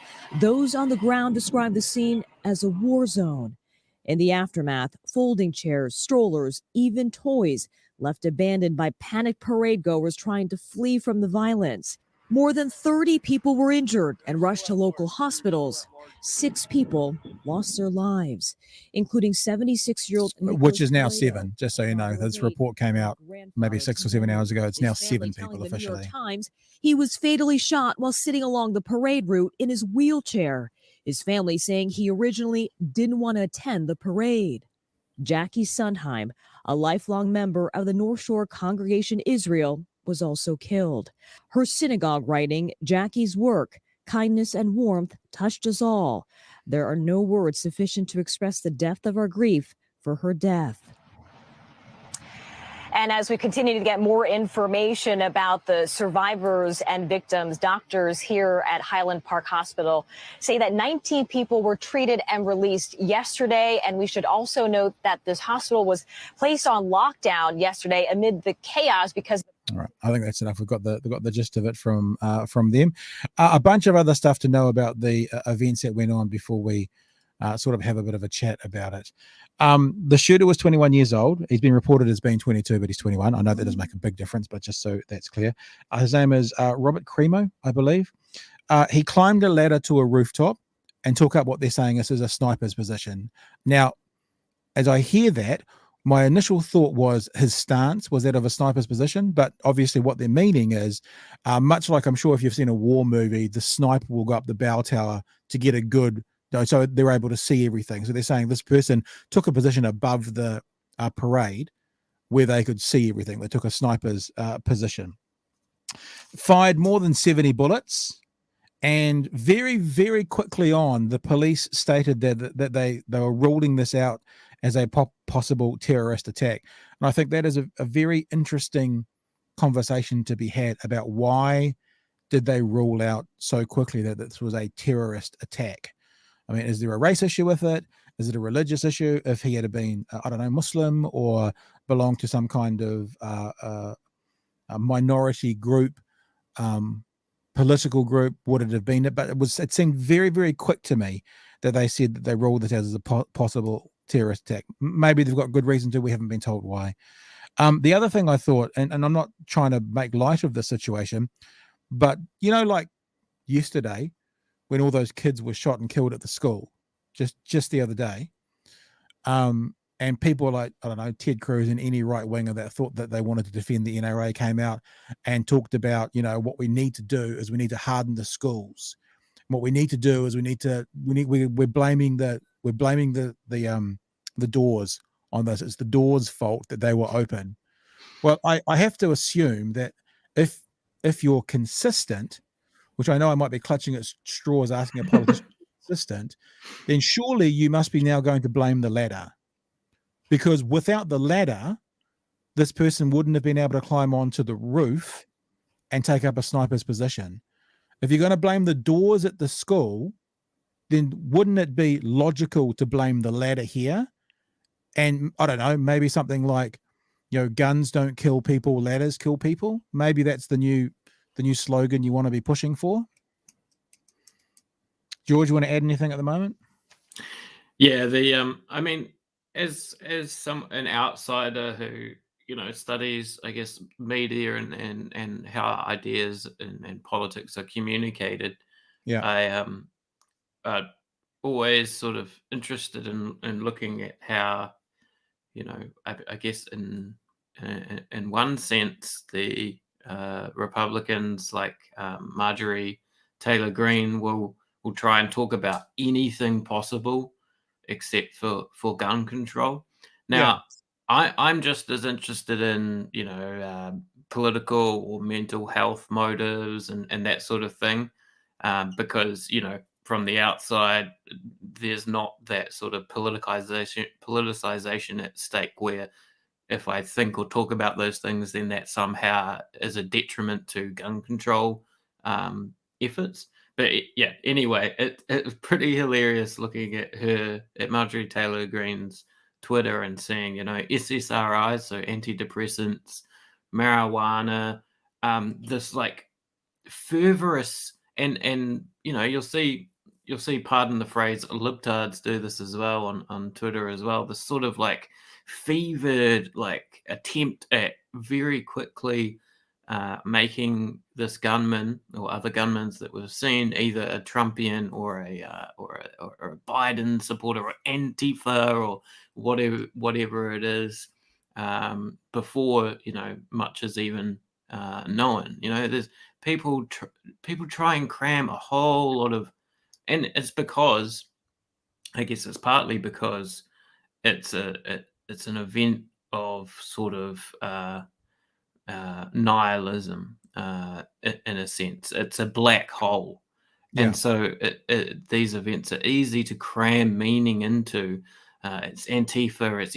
those on the ground describe the scene as a war zone. In the aftermath, folding chairs, strollers, even toys left abandoned by panicked parade goers trying to flee from the violence. More than 30 people were injured and rushed to local hospitals. 6 people lost their lives, including 76-year-old
which is now 7, just so you know. This report came out maybe 6 or 7 hours ago. It's now 7 people officially.
New York Times, he was fatally shot while sitting along the parade route in his wheelchair. His family saying he originally didn't want to attend the parade. Jackie Sundheim, a lifelong member of the North Shore Congregation Israel, was also killed. Her synagogue writing, Jackie's work, kindness and warmth touched us all. There are no words sufficient to express the depth of our grief for her death.
And as we continue to get more information about the survivors and victims, doctors here at Highland Park Hospital say that 19 people were treated and released yesterday. And we should also note that this hospital was placed on lockdown yesterday amid the chaos because...
All right, I think that's enough. We've got the gist of it from them. A bunch of other stuff to know about the events that went on before we sort of have a bit of a chat about it. The shooter was 21 years old. He's been reported as being 22, but he's 21. I know that doesn't make a big difference, but just so that's clear. His name is Robert Cremo, I believe. He climbed a ladder to a rooftop and took up what they're saying is a sniper's position. Now, as I hear that, my initial thought was his stance was that of a sniper's position, but obviously what they're meaning is, much like I'm sure if you've seen a war movie, the sniper will go up the bell tower to get a good, so they're able to see everything. So they're saying this person took a position above the parade where they could see everything. They took a sniper's position. Fired more than 70 bullets. And very, very quickly on, the police stated that they were ruling this out as a possible terrorist attack. And I think that is a very interesting conversation to be had about why did they rule out so quickly that this was a terrorist attack. I mean, is there a race issue with it? Is it a religious issue? If he had been, I don't know, Muslim or belonged to some kind of a minority group, political group, would it have been it? But it seemed very, very quick to me that they said that they ruled it out as a possible terrorist attack. Maybe they've got good reason to. We haven't been told why. The other thing I thought, and I'm not trying to make light of the situation, but you know, like yesterday when all those kids were shot and killed at the school, just the other day, and people like, I don't know, Ted Cruz and any right winger that thought that they wanted to defend the NRA came out and talked about, you know, what we need to do is we need to harden the schools. What we need to do is we're blaming the doors on this. It's the doors' fault that they were open. Well, I have to assume that if you're consistent, which I know I might be clutching at straws asking a politician to be consistent, then surely you must be now going to blame the ladder. Because without the ladder, this person wouldn't have been able to climb onto the roof and take up a sniper's position. If you're going to blame the doors at the school, then wouldn't it be logical to blame the ladder here? And I don't know, maybe something like, you know, guns don't kill people, ladders kill people. Maybe that's the new slogan you want to be pushing for. George, you want to add anything at the moment?
Yeah, I mean, as an outsider who, you know, studies, I guess, media and how ideas and politics are communicated.
Yeah.
I always sort of interested in looking at how, you know, I guess in one sense the Republicans like Marjorie Taylor Greene will try and talk about anything possible except for gun control. Now, yeah. I'm just as interested in, you know, political or mental health motives and that sort of thing, because, you know, from the outside, there's not that sort of politicization at stake where if I think or talk about those things, then that somehow is a detriment to gun control efforts. but yeah, anyway, it was pretty hilarious looking at Marjorie Taylor Greene's Twitter and seeing, SSRIs, so antidepressants, marijuana, this like fervorous and you'll see, pardon the phrase, libtards do this as well on Twitter as well. This sort of like fevered like attempt at very quickly making this gunman or other gunmen that we've seen either a Trumpian or a Biden supporter or Antifa or whatever it is before much is even known. There's people try and cram a whole lot of, and it's because, I guess it's partly because it's an event of sort of nihilism in a sense. It's a black hole.
Yeah.
And so these events are easy to cram meaning into. It's Antifa, it's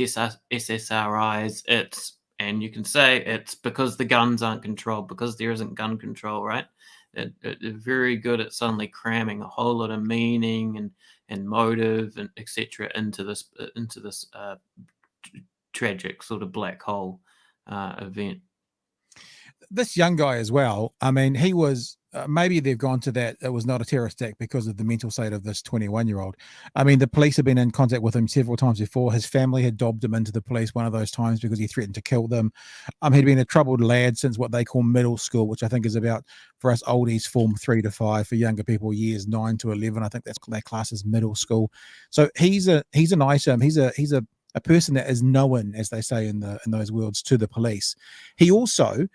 SSRIs, and you can say it's because the guns aren't controlled, because there isn't gun control, right? They're very good at suddenly cramming a whole lot of meaning and motive and etc. into this tragic sort of black hole event.
This young guy as well, I mean, he was, maybe they've gone to that, it was not a terrorist act because of the mental state of this 21-year-old. I mean, the police have been in contact with him several times before. His family had dobbed him into the police one of those times because he threatened to kill them. He'd been a troubled lad since what they call middle school, which I think is about, for us oldies, form 3 to 5, for younger people, years 9 to 11. I think that class is middle school. So he's an item. He's a person that is known, as they say in those worlds, to the police. He also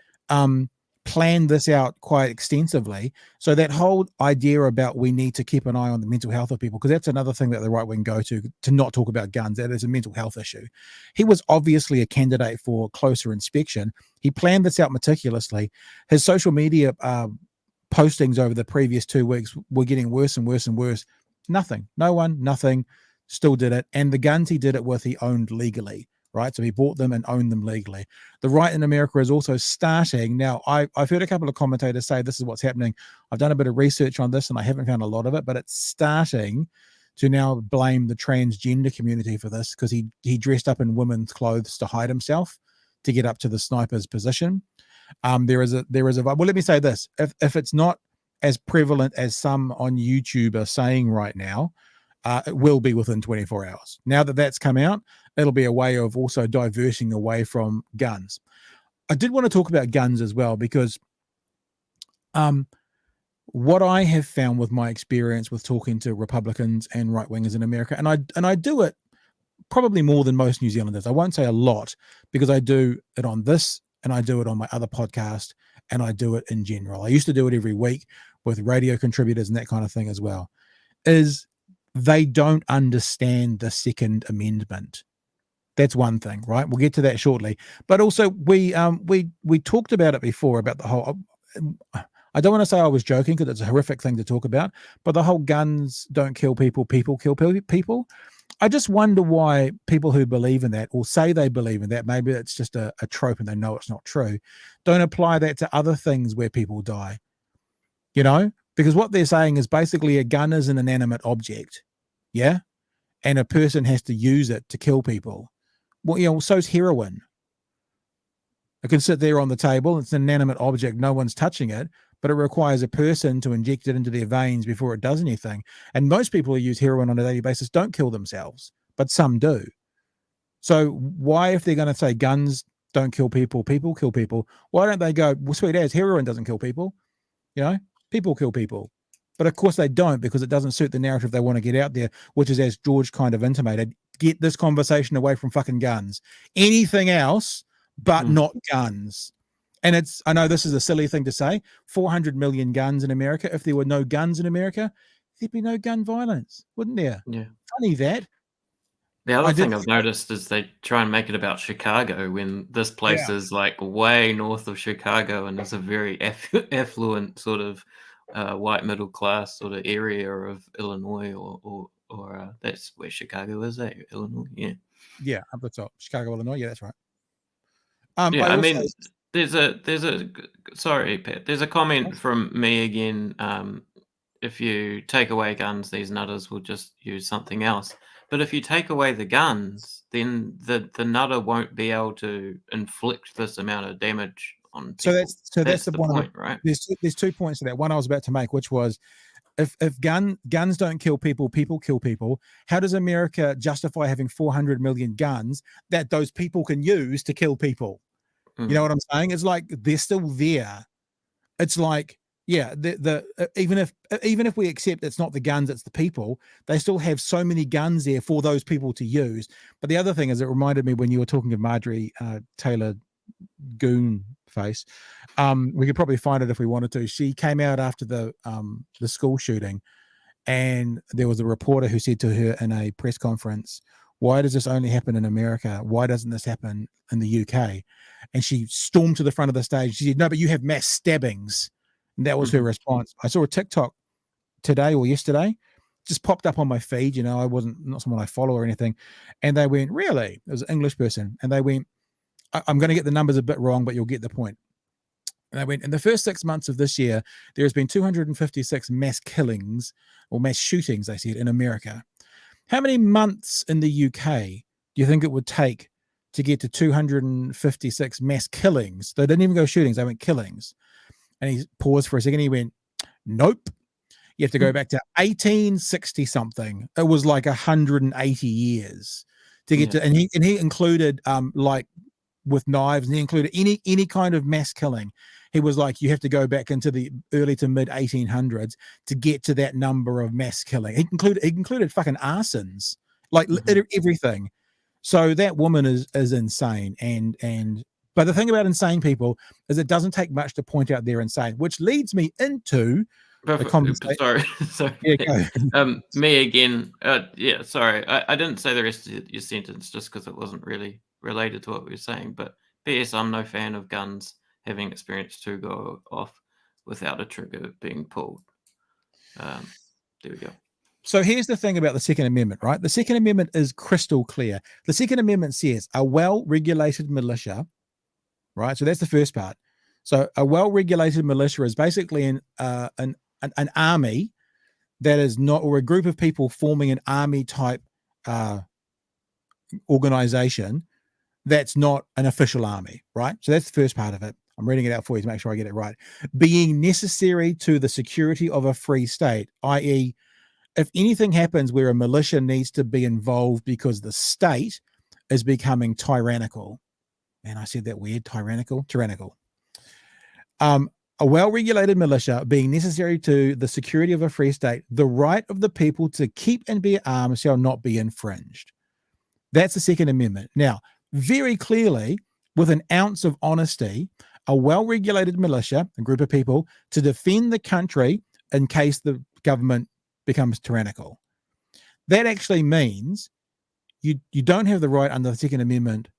planned this out quite extensively. So that whole idea about we need to keep an eye on the mental health of people, because that's another thing that the right wing go to not talk about guns. That is a mental health issue. He was obviously a candidate for closer inspection. He planned this out meticulously. His social media postings over the previous 2 weeks were getting worse and worse and worse. Nothing. No one, nothing. Still did it. And the guns he did it with, he owned legally. Right, so he bought them and owned them legally. The right in America is also starting now. I've heard a couple of commentators say this is what's happening. I've done a bit of research on this and I haven't found a lot of it, but it's starting to now blame the transgender community for this because he dressed up in women's clothes to hide himself to get up to the sniper's position. There is a well, let me say this: if it's not as prevalent as some on YouTube are saying right now, it will be within 24 hours. Now that that's come out, it'll be a way of also diverting away from guns. I did want to talk about guns as well, because what I have found with my experience with talking to Republicans and right-wingers in America, and I do it probably more than most New Zealanders. I won't say a lot because I do it on this and I do it on my other podcast and I do it in general. I used to do it every week with radio contributors and that kind of thing as well, is they don't understand the Second Amendment. That's one thing, right? We'll get to that shortly. But also we talked about it before, about the whole, I don't want to say I was joking because it's a horrific thing to talk about, but the whole guns don't kill people, people kill people. I just wonder why people who believe in that, or say they believe in that, maybe it's just a trope and they know it's not true, don't apply that to other things where people die, because what they're saying is basically a gun is an inanimate object, yeah? And a person has to use it to kill people. Well, so's heroin. It can sit there on the table. It's an inanimate object. No one's touching it, but it requires a person to inject it into their veins before it does anything. And most people who use heroin on a daily basis don't kill themselves, but some do. So why, if they're going to say guns don't kill people, people kill people, why don't they go, well, sweet as, heroin doesn't kill people, people kill people. But of course they don't, because it doesn't suit the narrative they want to get out there, which is, as George kind of intimated, get this conversation away from fucking guns. Anything else but not guns. And I know this is a silly thing to say, 400 million guns in America. If there were no guns in America, there'd be no gun violence, wouldn't there?
Yeah.
Funny that.
The other thing I've noticed is they try and make it about Chicago when this place is like way north of Chicago and is a very affluent sort of white middle class sort of area of Illinois, or that's where Chicago is, Illinois. Yeah,
up the top, Chicago, Illinois. Yeah, that's right.
I mean, there's a sorry, Pat. There's a comment from me again if you take away guns, these nutters will just use something else. But if you take away the guns, then the nutter won't be able to inflict this amount of damage on people.
So that's the
point, right?
There's 2 points to that. One I was about to make, which was if guns don't kill people, people kill people. How does America justify having 400 million guns that those people can use to kill people? You know what I'm saying? It's like they're still there. It's like, yeah, even if we accept it's not the guns, it's the people, they still have so many guns there for those people to use. But the other thing is, it reminded me when you were talking of Marjorie Taylor Goon face. We could probably find it if we wanted to. She came out after the school shooting, and there was a reporter who said to her in a press conference, "Why does this only happen in America? Why doesn't this happen in the UK?" And she stormed to the front of the stage. She said, "No, but you have mass stabbings." And that was her response. I saw a TikTok today or yesterday, just popped up on my feed. You know, not someone I follow or anything. And they went, "Really?" It was an English person. And they went, "I'm going to get the numbers a bit wrong, but you'll get the point." And they went, "In the first 6 months of this year, there has been 256 mass killings or mass shootings," they said, "in America. How many months in the UK do you think it would take to get to 256 mass killings?" They didn't even go shootings, they went killings. And he paused for a second. He went, "Nope. You have to go back to 1860 something. It was like 180 years to get to," and he included like with knives, and he included any kind of mass killing. He was like, you have to go back into the early to mid 1800s to get to that number of mass killing. He included fucking arsons, like everything. So that woman is insane. But the thing about insane people is it doesn't take much to point out they're insane, which leads me into the conversation.
Sorry.
Yeah, go.
Me again. Yeah, sorry. I didn't say the rest of your sentence just because it wasn't really related to what we were saying. But P.S. I'm no fan of guns having experienced to go off without a trigger being pulled. There we go.
So here's the thing about the Second Amendment, right? The Second Amendment is crystal clear. The Second Amendment says a well-regulated militia, right? So that's the first part. So a well-regulated militia is basically an army that is not, or a group of people forming an army type organization that's not an official army, right? So that's the first part of it. I'm reading it out for you to make sure I get it right. Being necessary to the security of a free state, i.e., if anything happens where a militia needs to be involved because the state is becoming tyrannical. Man, I said that weird, tyrannical. A well-regulated militia being necessary to the security of a free state, the right of the people to keep and bear arms shall not be infringed. That's the Second Amendment. Now, very clearly, with an ounce of honesty, a well-regulated militia, a group of people, to defend the country in case the government becomes tyrannical. That actually means you don't have the right under the Second Amendment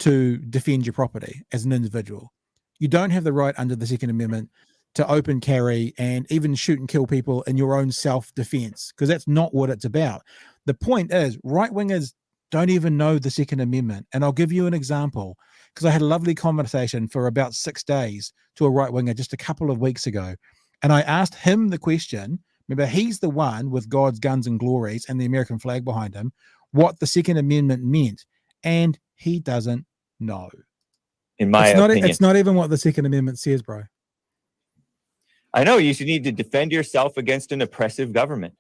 to defend your property as an individual. You don't have the right under the Second Amendment to open carry and even shoot and kill people in your own self-defense, because that's not what it's about. The point is, right-wingers don't even know the Second Amendment. And I'll give you an example, because I had a lovely conversation for about 6 days to a right-winger just a couple of weeks ago. And I asked him the question, remember, he's the one with God's guns and glories and the American flag behind him, what the Second Amendment meant. And he doesn't know.
In my opinion.
It's not even what the Second Amendment says, bro.
I know you should need to defend yourself against an oppressive government.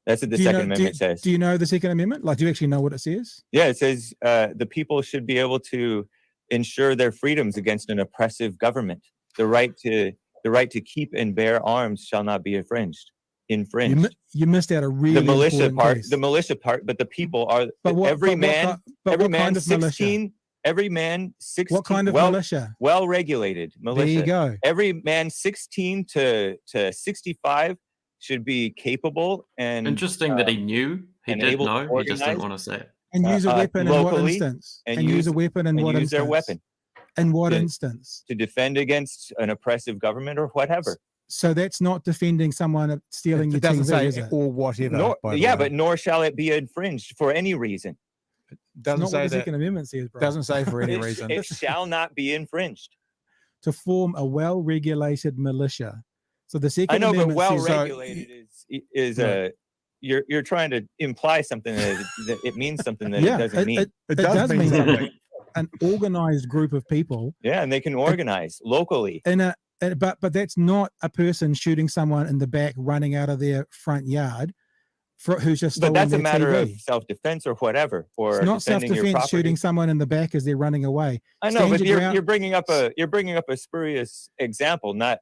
That's what the Second Amendment says.
Do you know the Second Amendment? Like, do you actually know what it says?
Yeah, it says the people should be able to ensure their freedoms against an oppressive government. The right to keep and bear arms shall not be infringed.
You missed out a really
the militia
important
part.
piece.
The militia part, but the people are
every man
16. Every man 16.
What kind of militia?
Well-regulated militia.
There you go.
Every man 16 to 65 should be capable and
interesting that he knew. He did know. He just didn't want to say it.
And use a weapon in what instance?
And
use a weapon in what instance?
Use their weapon.
In what instance?
To defend against an oppressive government or whatever.
So that's not defending someone stealing your TV, is it? Or whatever.
But nor shall it be infringed for any reason.
Doesn't say the Second Amendment says, bro. Doesn't say for any reason.
It shall not be infringed.
To form a well-regulated militia. So the Second
I know, but
Amendment
well
says,
regulated is
Right.
you're trying to imply something that it means something that
yeah,
it doesn't mean.
it does mean something. An organized group of people
Yeah, and they can organize locally.
But that's not a person shooting someone in the back running out of their front yard who's just
But
stolen
that's a
their
matter
TV.
of self-defense or whatever, or
It's not
defending your
self-defense
property.
shooting someone in the back as they're running away.
I know,
Stand
but
your ground.
you're bringing up a spurious example, not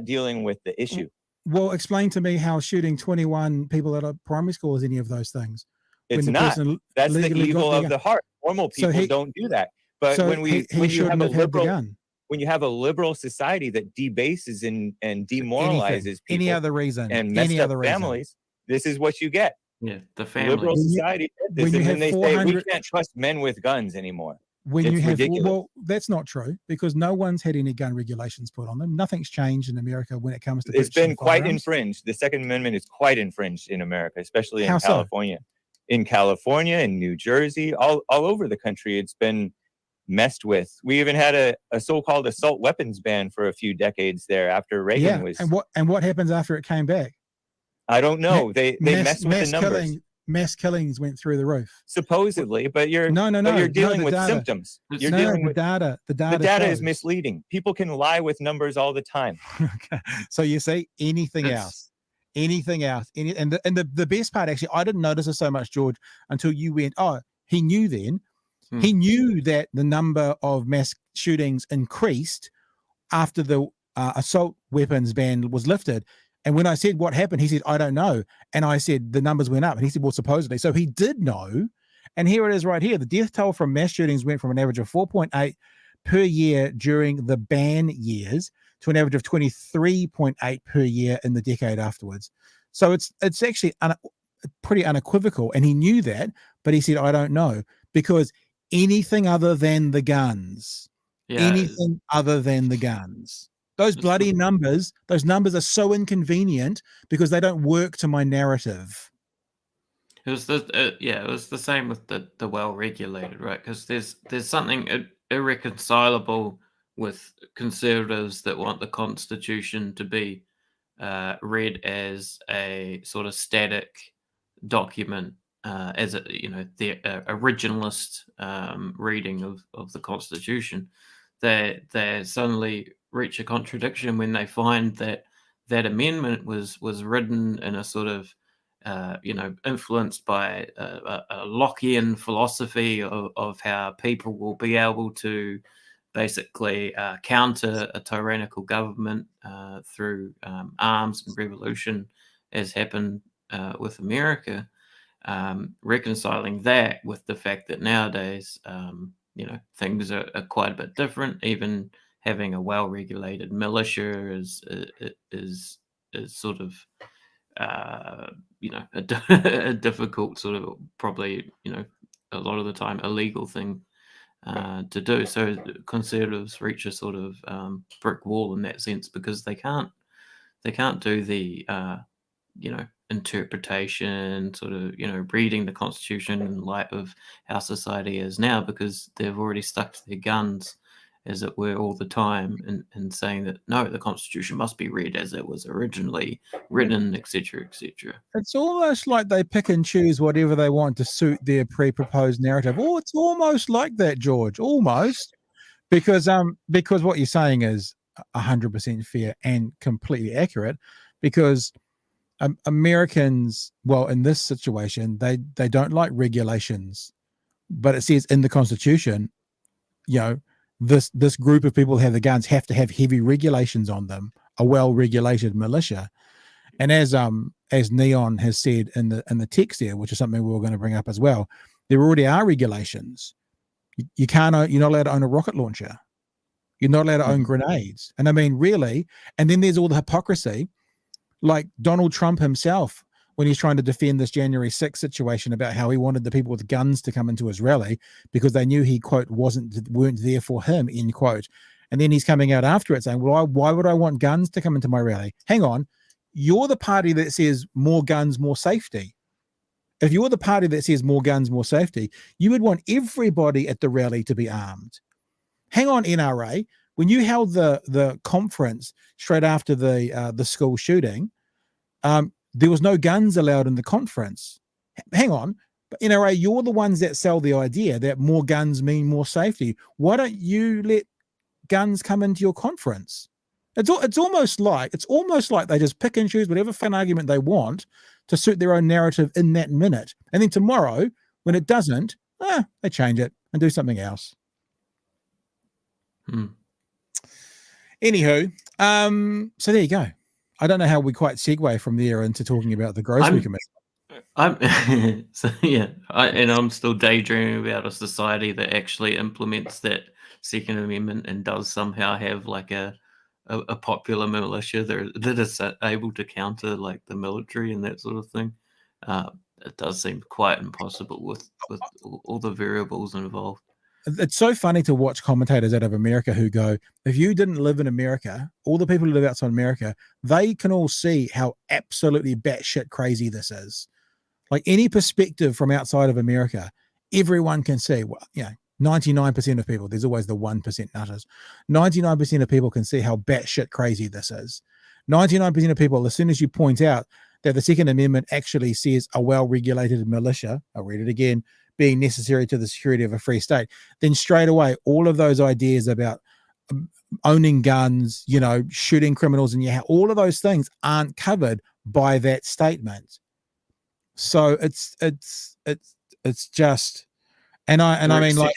dealing with the issue.
Well, explain to me how shooting 21 people at a primary school is any of those things.
It's
the
not.
person
That's the
legally got
evil
their
of
gun.
the heart. Normal
So
people
he-
don't do that. But
So
when
he
you
shouldn't
have a
have had the
liberal
gun.
when you have a liberal society that debases and demoralizes people
Any other reason.
and messed
Any
up
other reason.
families, this is what you get.
Yeah, the
Liberal
family.
society did this,
when you
and then
have
they say we
400
can't trust men with guns anymore.
When
It's
you have
ridiculous.
well, that's not true because no one's had any gun regulations put on them. Nothing's changed in America when it comes to
It's
purchasing
been quite
firearms.
infringed. The Second Amendment is quite infringed in America, especially
How
in
so?
California. In California, in New Jersey, all over the country, it's been messed with. We even had a so-called assault weapons ban for a few decades there after Reagan
Yeah,
was.
and what happens after it came back?
I don't know. They messed with the numbers.
Mass killings went through the roof.
Supposedly, but you're
No,
you're dealing
the
with
data.
symptoms. You're
No,
dealing
the
with
data. The
the data is
shows.
misleading. People can lie with numbers all the time.
Okay. So you see anything else, and the best part, actually, I didn't notice it so much, George, until you went, oh, he knew then. He knew that the number of mass shootings increased after the assault weapons ban was lifted. And when I said what happened, he said, I don't know. And I said, the numbers went up. And he said, well, supposedly. So he did know. And here it is right here. The death toll from mass shootings went from an average of 4.8 per year during the ban years to an average of 23.8 per year in the decade afterwards. So it's actually pretty unequivocal. And he knew that, but he said, I don't know. Because anything other than the guns, anything other than the guns. Those bloody numbers, those numbers are so inconvenient because they don't work to my narrative.
It was it was the same with the well-regulated, right? Because there's something irreconcilable with conservatives that want the Constitution to be read as a sort of static document, as the originalist reading of the Constitution. They suddenly reach a contradiction when they find that amendment was written in a sort of influenced by a Lockean philosophy of how people will be able to basically counter a tyrannical government through arms and revolution, as happened with America. Reconciling that with the fact that nowadays, things are quite a bit different. Even having a well-regulated militia is sort of a difficult sort of, probably a lot of the time illegal thing to do. So conservatives reach a sort of brick wall in that sense because they can't do the interpretation, sort of reading the Constitution in light of how society is now, because they've already stuck to their guns, as it were, all the time, and saying that no, the Constitution must be read as it was originally written, etc., etc.
It's almost like they pick and choose whatever they want to suit their pre-proposed narrative. Oh, it's almost like that, George. Almost, because what you're saying is 100% fair and completely accurate. Because Americans, well, in this situation, they don't like regulations, but it says in the Constitution, this group of people who have the guns have to have heavy regulations on them, a well-regulated militia. And as Neon has said in the text there, which is something we were going to bring up as well, there already are regulations. You're not allowed to own a rocket launcher. You're not allowed to own grenades. And I mean, really, and then there's all the hypocrisy, like Donald Trump himself, when he's trying to defend this January 6th situation about how he wanted the people with guns to come into his rally because they knew he, quote, weren't there for him, end quote. And then he's coming out after it saying, well, why would I want guns to come into my rally? Hang on. You're the party that says more guns, more safety. If you're the party that says more guns, more safety, you would want everybody at the rally to be armed. Hang on, NRA. when you held the conference straight after the school shooting, there was no guns allowed in the conference. Hang on, but NRA, you're the ones that sell the idea that more guns mean more safety. Why don't you let guns come into your conference? It's almost like they just pick and choose whatever fun argument they want to suit their own narrative in that minute, and then tomorrow when it doesn't, they change it and do something else. Anywho, so there you go. I don't know how we quite segue from there into talking about the Grocery Commission.
I'm still daydreaming about a society that actually implements that Second Amendment and does somehow have like a popular militia that is able to counter like the military and that sort of thing. It does seem quite impossible with all the variables involved.
It's so funny to watch commentators out of America who go, if you didn't live in America, all the people who live outside America, they can all see how absolutely batshit crazy this is. Like any perspective from outside of America, everyone can see, 99% of people, there's always the 1% nutters. 99% of people can see how batshit crazy this is. 99% of people, as soon as you point out that the Second Amendment actually says a well-regulated militia, I'll read it again, being necessary to the security of a free state, then straight away, all of those ideas about owning guns, shooting criminals in your house, all of those things aren't covered by that statement. So it's just, I mean, like,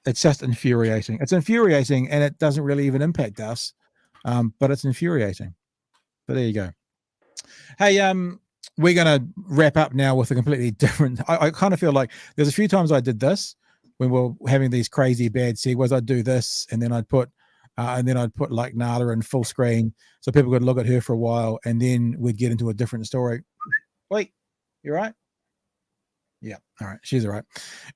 it's just infuriating. It's infuriating, and it doesn't really even impact us, but it's infuriating. But there you go. Hey, we're going to wrap up now with a completely different. I kind of feel like there's a few times I did this when we're having these crazy bad segues. I'd do this, and then I'd put like Nala in full screen, so people could look at her for a while, and then we'd get into a different story. Wait, you right? Yeah, all right, she's all right.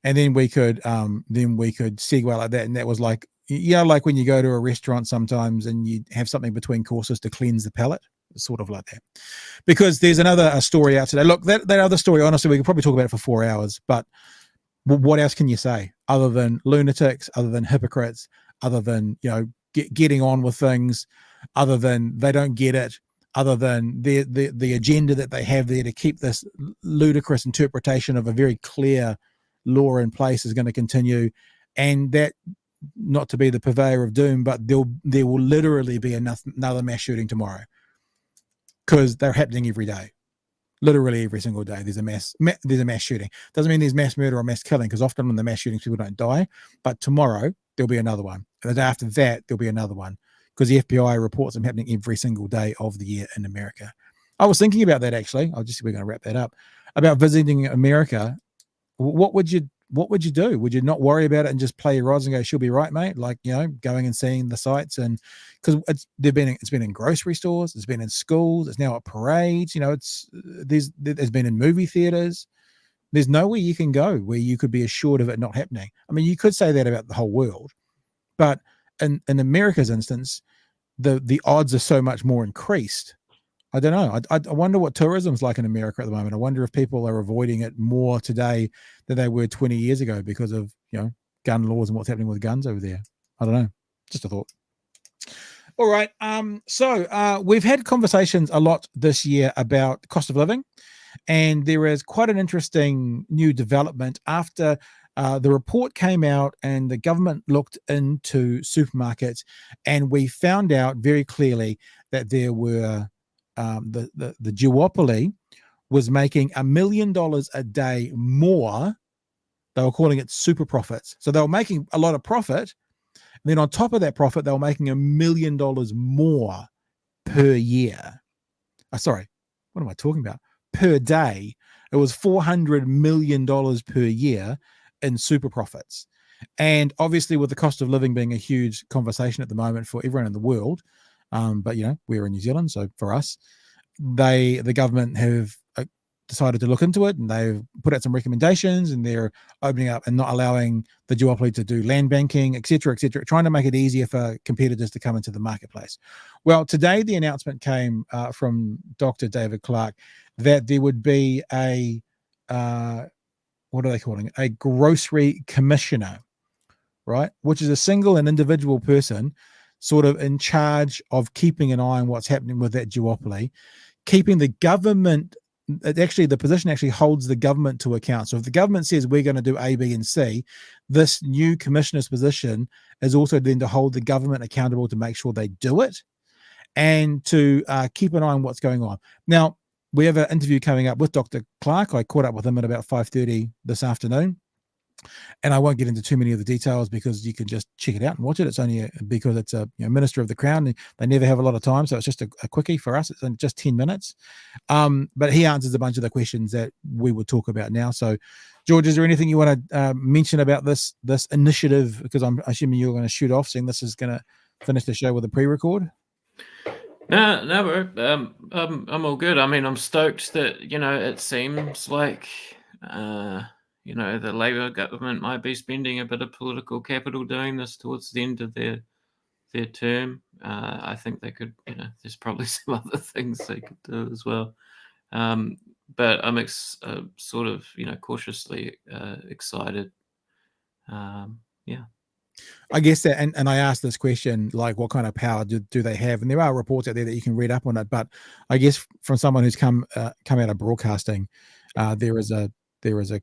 And then we could segue like that, and that was like, like when you go to a restaurant sometimes and you have something between courses to cleanse the palate. Sort of like that, because there's another story out today. Look, that other story, honestly, we could probably talk about it for 4 hours, but what else can you say other than lunatics, other than hypocrites, other than getting on with things, other than they don't get it, other than the agenda that they have there to keep this ludicrous interpretation of a very clear law in place is going to continue, and that, not to be the purveyor of doom, but there will literally be another mass shooting tomorrow. Because they're happening every day, literally every single day. There's a mass shooting. Doesn't mean there's mass murder or mass killing, because often in the mass shootings people don't die. But tomorrow there'll be another one, and the day after that there'll be another one, because the FBI reports them happening every single day of the year in America. I was thinking about that actually. We're going to wrap that up, about visiting America. What would you do? Would you not worry about it and just play your odds and go, she'll be right, mate? Like, going and seeing the sites, and because it's been in grocery stores, it's been in schools, it's now at parades, there's been in movie theaters. There's nowhere you can go where you could be assured of it not happening. I mean, you could say that about the whole world, but in America's instance, the odds are so much more increased. I don't know. I wonder what tourism's like in America at the moment. I wonder if people are avoiding it more today than they were 20 years ago because of, gun laws and what's happening with guns over there. I don't know. Just a thought. All right. So we've had conversations a lot this year about cost of living, and there is quite an interesting new development after the report came out and the government looked into supermarkets, and we found out very clearly that there were the duopoly was making $1 million a day more. They were calling it super profits. So they were making a lot of profit. And then on top of that profit, they were making $1 million more per year. Sorry, what am I talking about? Per day. It was $400 million per year in super profits. And obviously with the cost of living being a huge conversation at the moment for everyone in the world, but we're in New Zealand, so for us, the government have decided to look into it, and they've put out some recommendations, and they're opening up and not allowing the duopoly to do land banking, etc., trying to make it easier for competitors to come into the marketplace. Well, today the announcement came from Dr. David Clark that there would be a what are they calling it? A grocery commissioner right? Which is a single and individual person sort of in charge of keeping an eye on what's happening with that duopoly, keeping the government, the position actually holds the government to account. So if the government says we're going to do A, B, and C, this new commissioner's position is also then to hold the government accountable to make sure they do it and to keep an eye on what's going on. Now, we have an interview coming up with Dr. Clark. I caught up with him at about 5:30 this afternoon. And I won't get into too many of the details because you can just check it out and watch it. It's only because it's a Minister of the Crown. They never have a lot of time, so it's just a quickie for us. It's just 10 minutes. But he answers a bunch of the questions that we would talk about now. So, George, is there anything you want to mention about this initiative? Because I'm assuming you're going to shoot off, seeing this is going to finish the show with a pre-record.
No, I'm all good. I mean, I'm stoked that it seems like the Labour government might be spending a bit of political capital doing this towards the end of their term. I think they could, there's probably some other things they could do as well. But I'm sort of, cautiously excited. Yeah.
I guess that, and I asked this question, like, what kind of power do they have? And there are reports out there that you can read up on it. But I guess from someone who's come out of broadcasting, there is a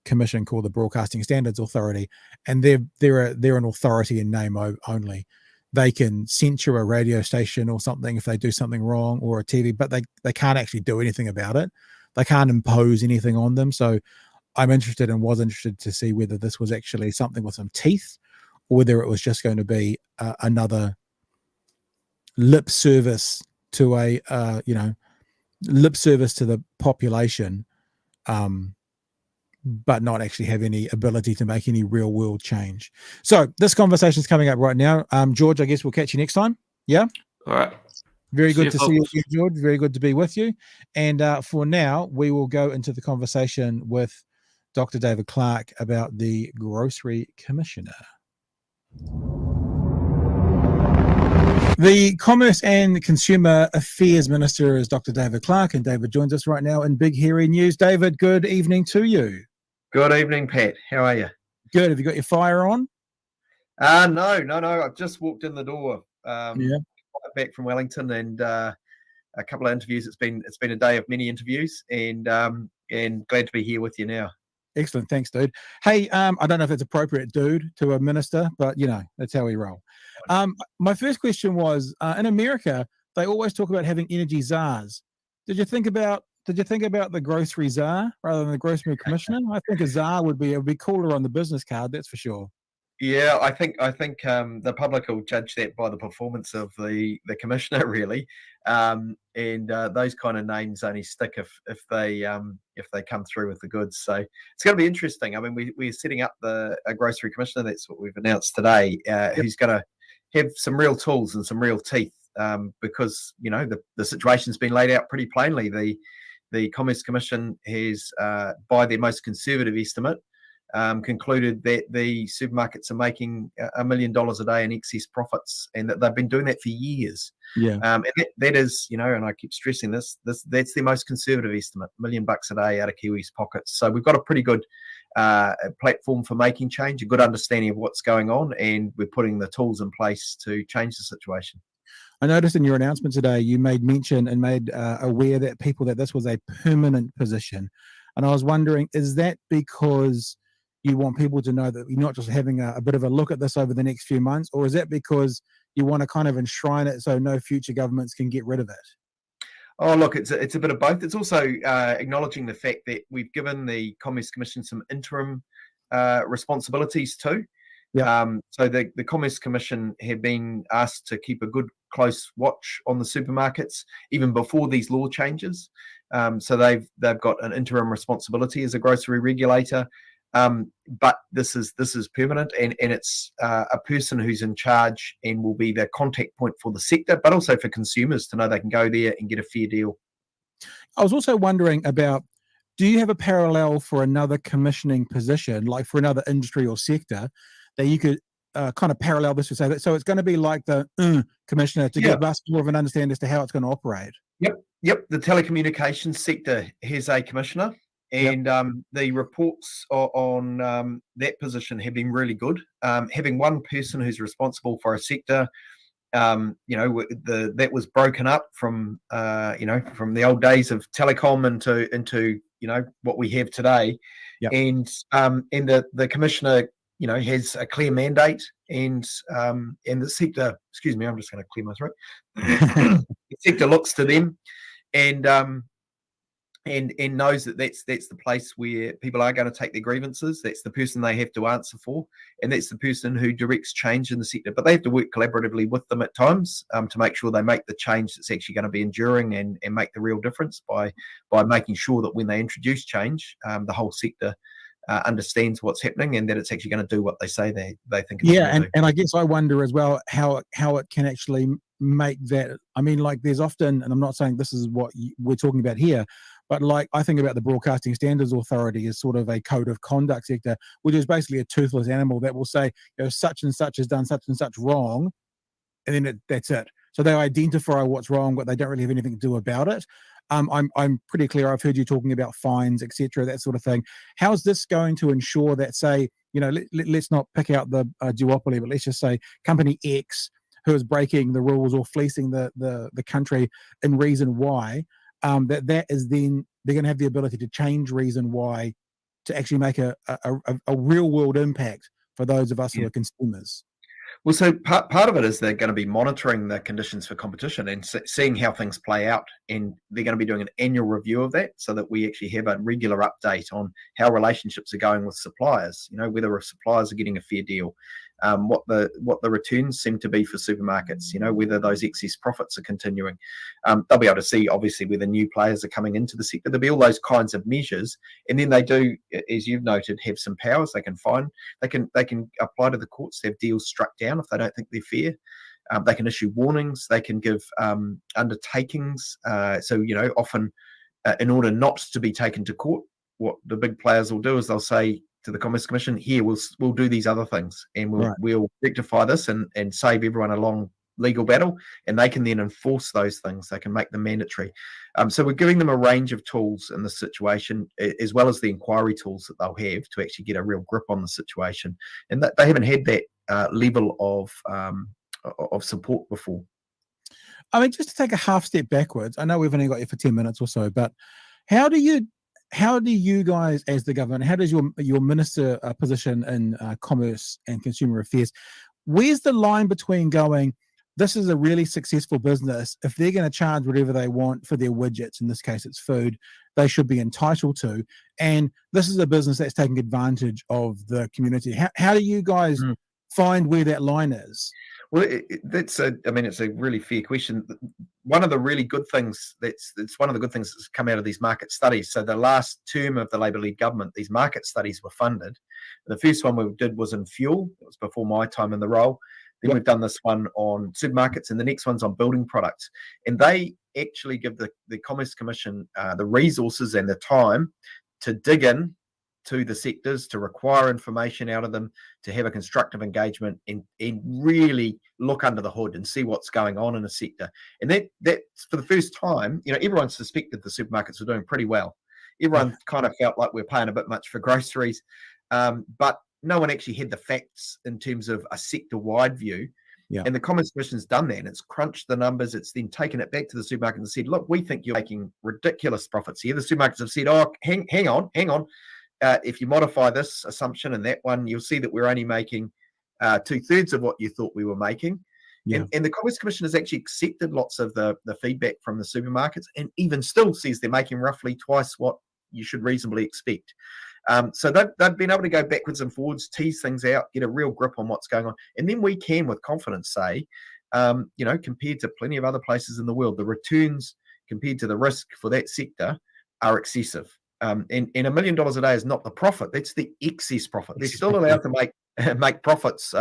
commission called the Broadcasting Standards Authority, and they're an authority in name only. They can censure a radio station or something if they do something wrong, or a TV, but they can't actually do anything about it. They can't impose anything on them. So I'm interested and was interested to see whether this was actually something with some teeth, or whether it was just going to be another lip service to the population, but not actually have any ability to make any real world change. So this conversation is coming up right now. George, I guess we'll catch you next time. Yeah.
All right.
Very good to see you again, George. Very good to be with you. And for now, we will go into the conversation with Dr. David Clark about the Grocery Commissioner. The Commerce and Consumer Affairs Minister is Dr. David Clark, and David joins us right now in Big Hairy News. David, good evening to you.
Good evening, Pat. How are you?
Good. Have you got your fire on?
No. I've just walked in the door. Back from Wellington, and a couple of interviews. It's been a day of many interviews, and glad to be here with you now.
Excellent. Thanks, dude. Hey, I don't know if it's appropriate, dude, to a minister, but that's how we roll. My first question was, in America, they always talk about having energy czars. Did you think about the Grocery Czar rather than the Grocery Commissioner? I think a czar would be cooler on the business card, that's for sure.
Yeah, I think the public will judge that by the performance of the commissioner, really, and those kind of names only stick if they come through with the goods. So it's going to be interesting. I mean, we're setting up a grocery commissioner. That's what we've announced today. Who's going to have some real tools and some real teeth, because the situation's been laid out pretty plainly. The Commerce Commission has, by their most conservative estimate, concluded that the supermarkets are making $1 million a day in excess profits, and that they've been doing that for years.
Yeah.
And that is, and I keep stressing this, that's their most conservative estimate, $1 million a day out of Kiwis' pockets. So we've got a pretty good platform for making change, a good understanding of what's going on, and we're putting the tools in place to change the situation.
I noticed in your announcement today, you made mention and made aware that this was a permanent position. And I was wondering, is that because you want people to know that you're not just having a bit of a look at this over the next few months, or is that because you want to kind of enshrine it so no future governments can get rid of it?
Oh, look, it's a bit of both. It's also acknowledging the fact that we've given the Commerce Commission some interim responsibilities too.
Yeah.
So the Commerce Commission have been asked to keep a good close watch on the supermarkets even before these law changes. So they've got an interim responsibility as a grocery regulator. But this is permanent, and it's a person who's in charge and will be the contact point for the sector, but also for consumers to know they can go there and get a fair deal.
I was also wondering about, do you have a parallel for another commissioning position, like for another industry or sector, that you could kind of parallel this to say that? So it's going to be like the commissioner to give us more of an understanding as to how it's going to operate.
Yep. The telecommunications sector has a commissioner. And the reports on that position have been really good. Having one person who's responsible for a sector, that was broken up from from the old days of telecom into what we have today. And the commissioner has a clear mandate, and the sector, excuse me, I'm just going to clear my throat. The sector looks to them and knows that that's the place where people are going to take their grievances. That's the person they have to answer for, and that's the person who directs change in the sector. But they have to work collaboratively with them at times to make sure they make the change that's actually going to be enduring and make the real difference by making sure that when they introduce change, the whole sector understands what's happening and that it's actually going to do what they say they think it's going to do.
And I guess I wonder as well how it can actually make that. I mean, like there's often, and I'm not saying this is what we're talking about here, but like I think about the Broadcasting Standards Authority as sort of a code of conduct sector, which is basically a toothless animal that will say, such and such has done such and such wrong, and then that's it. So they identify what's wrong, but they don't really have anything to do about it. I'm pretty clear. I've heard you talking about fines, etc., that sort of thing. How's this going to ensure that, say, let's not pick out the duopoly, but let's just say Company X, who is breaking the rules or fleecing the country in reason why, that is then they're going to have the ability to change reason why to actually make a real world impact for those of us who are consumers.
Well, so part of it is they're going to be monitoring the conditions for competition and seeing how things play out, and they're going to be doing an annual review of that so that we actually have a regular update on how relationships are going with suppliers, whether suppliers are getting a fair deal, what the returns seem to be for supermarkets, whether those excess profits are continuing. They'll be able to see, obviously, whether new players are coming into the sector. There'll be all those kinds of measures, and then they do, as you've noted, have some powers. They can fine, they can apply to the courts to have deals struck down if they don't think they're fair. They can issue warnings. They can give undertakings. So often, in order not to be taken to court, what the big players will do is they'll say to the Commerce Commission, here, we'll do these other things, and we'll rectify this and save everyone a long legal battle, and they can then enforce those things. They can make them mandatory. So we're giving them a range of tools in this situation, as well as the inquiry tools that they'll have to actually get a real grip on the situation, and that they haven't had that level of support before.
I mean, just to take a half step backwards, I know we've only got you for 10 minutes or so, but how do you guys, as the government, how does your minister position in commerce and consumer affairs, where's the line between going, this is a really successful business, if they're going to charge whatever they want for their widgets, in this case it's food, they should be entitled to, and this is a business that's taking advantage of the community? How do you guys find where that line is?
Well, it's a really fair question. One of the really good things that's one of the good things that's come out of these market studies. So the last term of the Labor-led government, these market studies were funded. The first one we did was in fuel. It was before my time in the role. Then we've done this one on supermarkets, and the next one's on building products. And they actually give the Commerce Commission the resources and the time to dig in to the sectors, to require information out of them, to have a constructive engagement and really look under the hood and see what's going on in a sector. And that's for the first time, everyone suspected the supermarkets were doing pretty well. Everyone kind of felt like we're paying a bit much for groceries, but no one actually had the facts in terms of a sector-wide view. Yeah. And the Commerce Commission's done that, and it's crunched the numbers. It's then taken it back to the supermarket and said, look, we think you're making ridiculous profits here. The supermarkets have said, oh, hang on. If you modify this assumption and that one, you'll see that we're only making 2/3 of what you thought we were making. Yeah. And the Commerce Commission has actually accepted lots of the feedback from the supermarkets, and even still says they're making roughly twice what you should reasonably expect. So they've been able to go backwards and forwards, tease things out, get a real grip on what's going on. And then we can, with confidence, say, compared to plenty of other places in the world, the returns compared to the risk for that sector are excessive. And $1 million a day is not the profit; that's the excess profit. They're still allowed to make profits,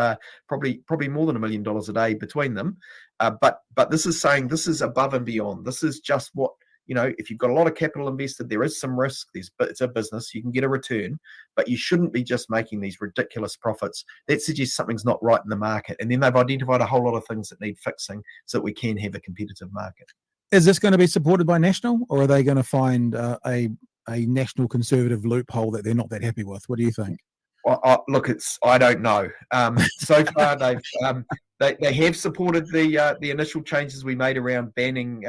probably more than $1 million a day between them. But this is saying this is above and beyond. This is just what, if you've got a lot of capital invested, there is some risk. It's a business; you can get a return, but you shouldn't be just making these ridiculous profits. That suggests something's not right in the market. And then they've identified a whole lot of things that need fixing so that we can have a competitive market.
Is this going to be supported by National, or are they going to find a a national conservative loophole that they're not that happy with? What do you think?
Well, look, I don't know. So far, they have supported the initial changes we made around banning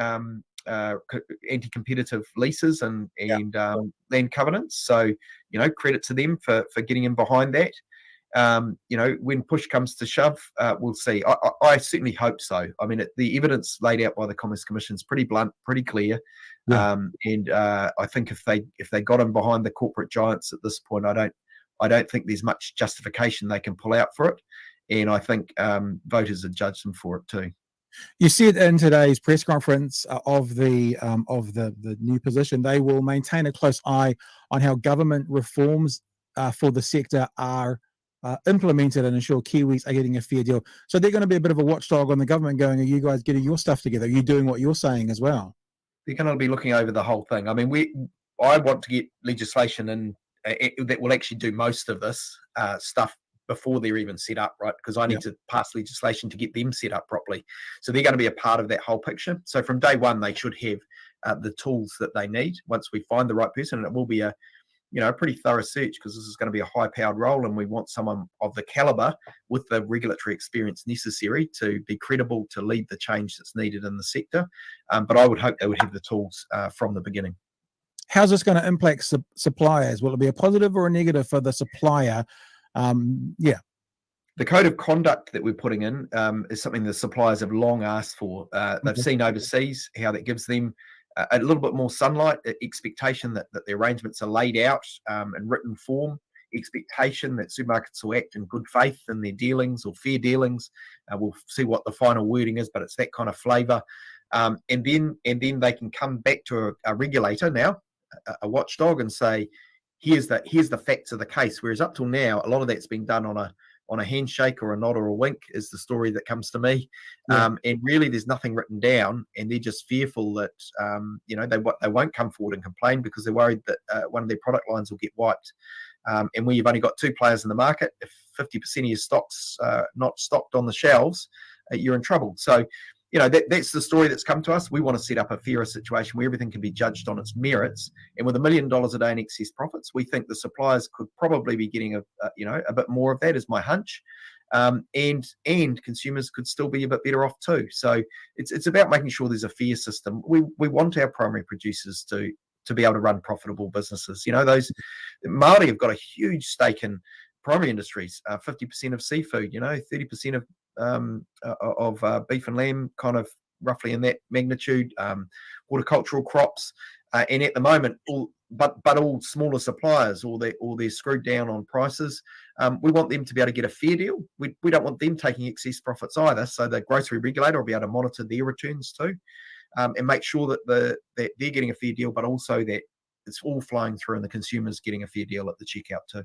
anti-competitive leases and land covenants. So, credit to them for getting in behind that. When push comes to shove, we'll see. I certainly hope so. I mean, the evidence laid out by the Commerce Commission is pretty blunt, pretty clear. Yeah. I think if they got in behind the corporate giants at this point, I don't think there's much justification they can pull out for it. And I think voters have judged them for it too.
You said in today's press conference of the new position, they will maintain a close eye on how government reforms for the sector are implemented and ensure Kiwis are getting a fair deal. So they're going to be a bit of a watchdog on the government going, are you guys getting your stuff together? Are you doing what you're saying as well?
They're going to be looking over the whole thing. I mean, I want to get legislation in that will actually do most of this stuff before they're even set up, right? Because I need to pass legislation to get them set up properly. So they're going to be a part of that whole picture. So from day one, they should have the tools that they need once we find the right person. And it will be a pretty thorough search, because this is going to be a high-powered role, and we want someone of the caliber with the regulatory experience necessary to be credible to lead the change that's needed in the sector. But I would hope they would have the tools from the beginning.
How's this going to impact suppliers? Will it be a positive or a negative for the supplier?
The code of conduct that we're putting in is something the suppliers have long asked for. They've seen overseas how that gives them a little bit more sunlight, expectation that the arrangements are laid out in written form, expectation that supermarkets will act in good faith in their dealings or fair dealings. We'll see what the final wording is, but it's that kind of flavour. And then they can come back to a regulator now, a watchdog, and say, here's the facts of the case. Whereas up till now, a lot of that's been done on a handshake or a nod or a wink is the story that comes to me. And really there's nothing written down, and they're just fearful that, they won't come forward and complain because they're worried that one of their product lines will get wiped. And when you've only got two players in the market, if 50% of your stock's not stocked on the shelves, you're in trouble. So, that's the story that's come to us. We want to set up a fairer situation where everything can be judged on its merits. And with $1 million a day in excess profits, we think the suppliers could probably be getting a bit more of that, is my hunch. And consumers could still be a bit better off too. So it's about making sure there's a fair system. We want our primary producers to be able to run profitable businesses. Those Māori have got a huge stake in primary industries, 50% of seafood, 30% of beef and lamb, kind of roughly in that magnitude, horticultural crops, and at the moment, all smaller suppliers, or they're screwed down on prices. We want them to be able to get a fair deal. We don't want them taking excess profits either. So the grocery regulator will be able to monitor their returns too, and make sure that that they're getting a fair deal, but also that it's all flowing through and the consumer's getting a fair deal at the checkout too.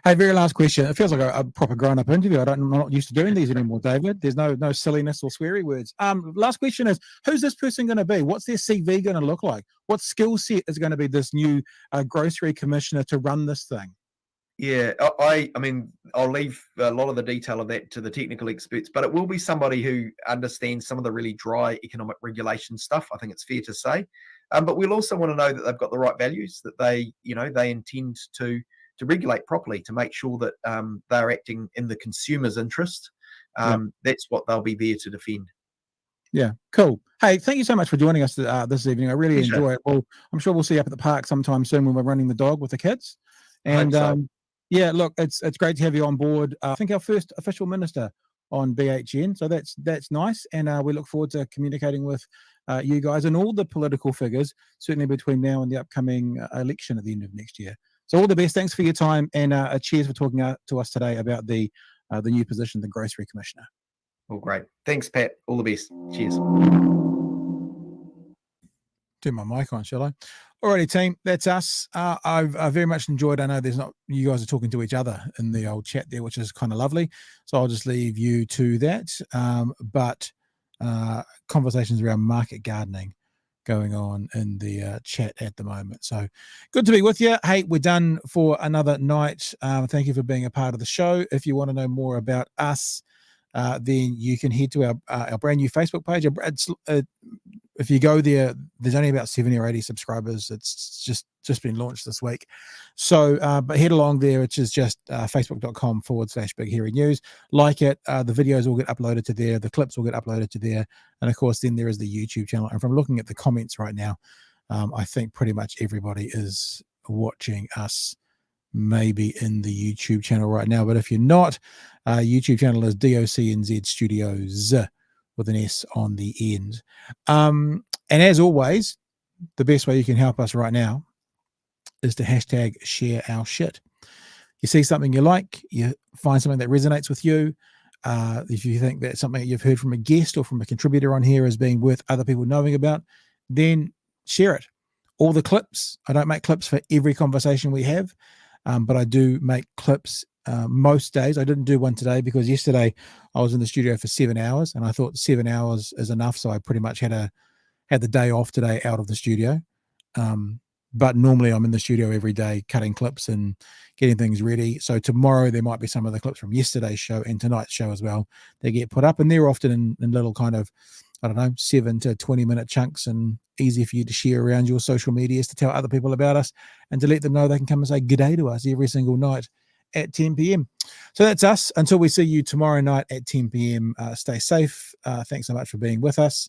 Hey, very last question. It feels like a proper grown-up interview. I'm not used to doing these anymore, David. There's no silliness or sweary words. Last question is, who's this person going to be? What's their CV going to look like? What skill set is going to be this new grocery commissioner to run this thing?
Yeah, I mean, I'll leave a lot of the detail of that to the technical experts, but it will be somebody who understands some of the really dry economic regulation stuff, I think it's fair to say. But we'll also want to know that they've got the right values, that they intend to regulate properly, to make sure that they're acting in the consumer's interest. That's what they'll be there to defend.
Yeah, cool. Hey, thank you so much for joining us this evening. I really enjoy it. Well, I'm sure we'll see you up at the park sometime soon when we're running the dog with the kids. And yeah, look, it's great to have you on board. I think our first official minister on BHN, so that's nice. And we look forward to communicating with you guys and all the political figures, certainly between now and the upcoming election at the end of next year. So all the best. Thanks for your time, and cheers for talking to us today about the new position, the Grocery Commissioner.
Well, great. Thanks, Pat. All the best. Cheers.
Turn my mic on, shall I? Alrighty, team. That's us. I've very much enjoyed. I know you guys are talking to each other in the old chat there, which is kind of lovely. So I'll just leave you to that. But conversations around market gardening going on in the chat at the moment. So good to be with you. Hey, we're done for another night. Thank you for being a part of the show. If you want to know more about us, then you can head to our brand new Facebook page. if you go there, there's only about 70 or 80 subscribers. It's just been launched this week. So, but head along there, which is just facebook.com/Big Hairy News. Like it. The videos will get uploaded to there. The clips will get uploaded to there. And of course, then there is the YouTube channel. And from looking at the comments right now, I think pretty much everybody is watching us maybe in the YouTube channel right now. But if you're not, YouTube channel is DOCNZ Studios with an S on the end. And as always, the best way you can help us right now is to hashtag share our shit. You see something you like, you find something that resonates with you. If you think that something that you've heard from a guest or from a contributor on here is being worth other people knowing about, then share it. All the clips, I don't make clips for every conversation we have, but I do make clips most days. I didn't do one today because yesterday I was in the studio for 7 hours and I thought 7 hours is enough. So I pretty much had the day off today out of the studio. But normally I'm in the studio every day cutting clips and getting things ready. So tomorrow there might be some of the clips from yesterday's show and tonight's show as well. They get put up and they're often in little kind of, I don't know, 7 to 20 minute chunks and easy for you to share around your social medias to tell other people about us and to let them know they can come and say good day to us every single night at 10 p.m. So that's us. Until we see you tomorrow night at 10 p.m. Stay safe. Thanks so much for being with us.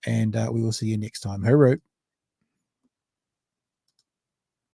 And we will see you next time. Hooroo.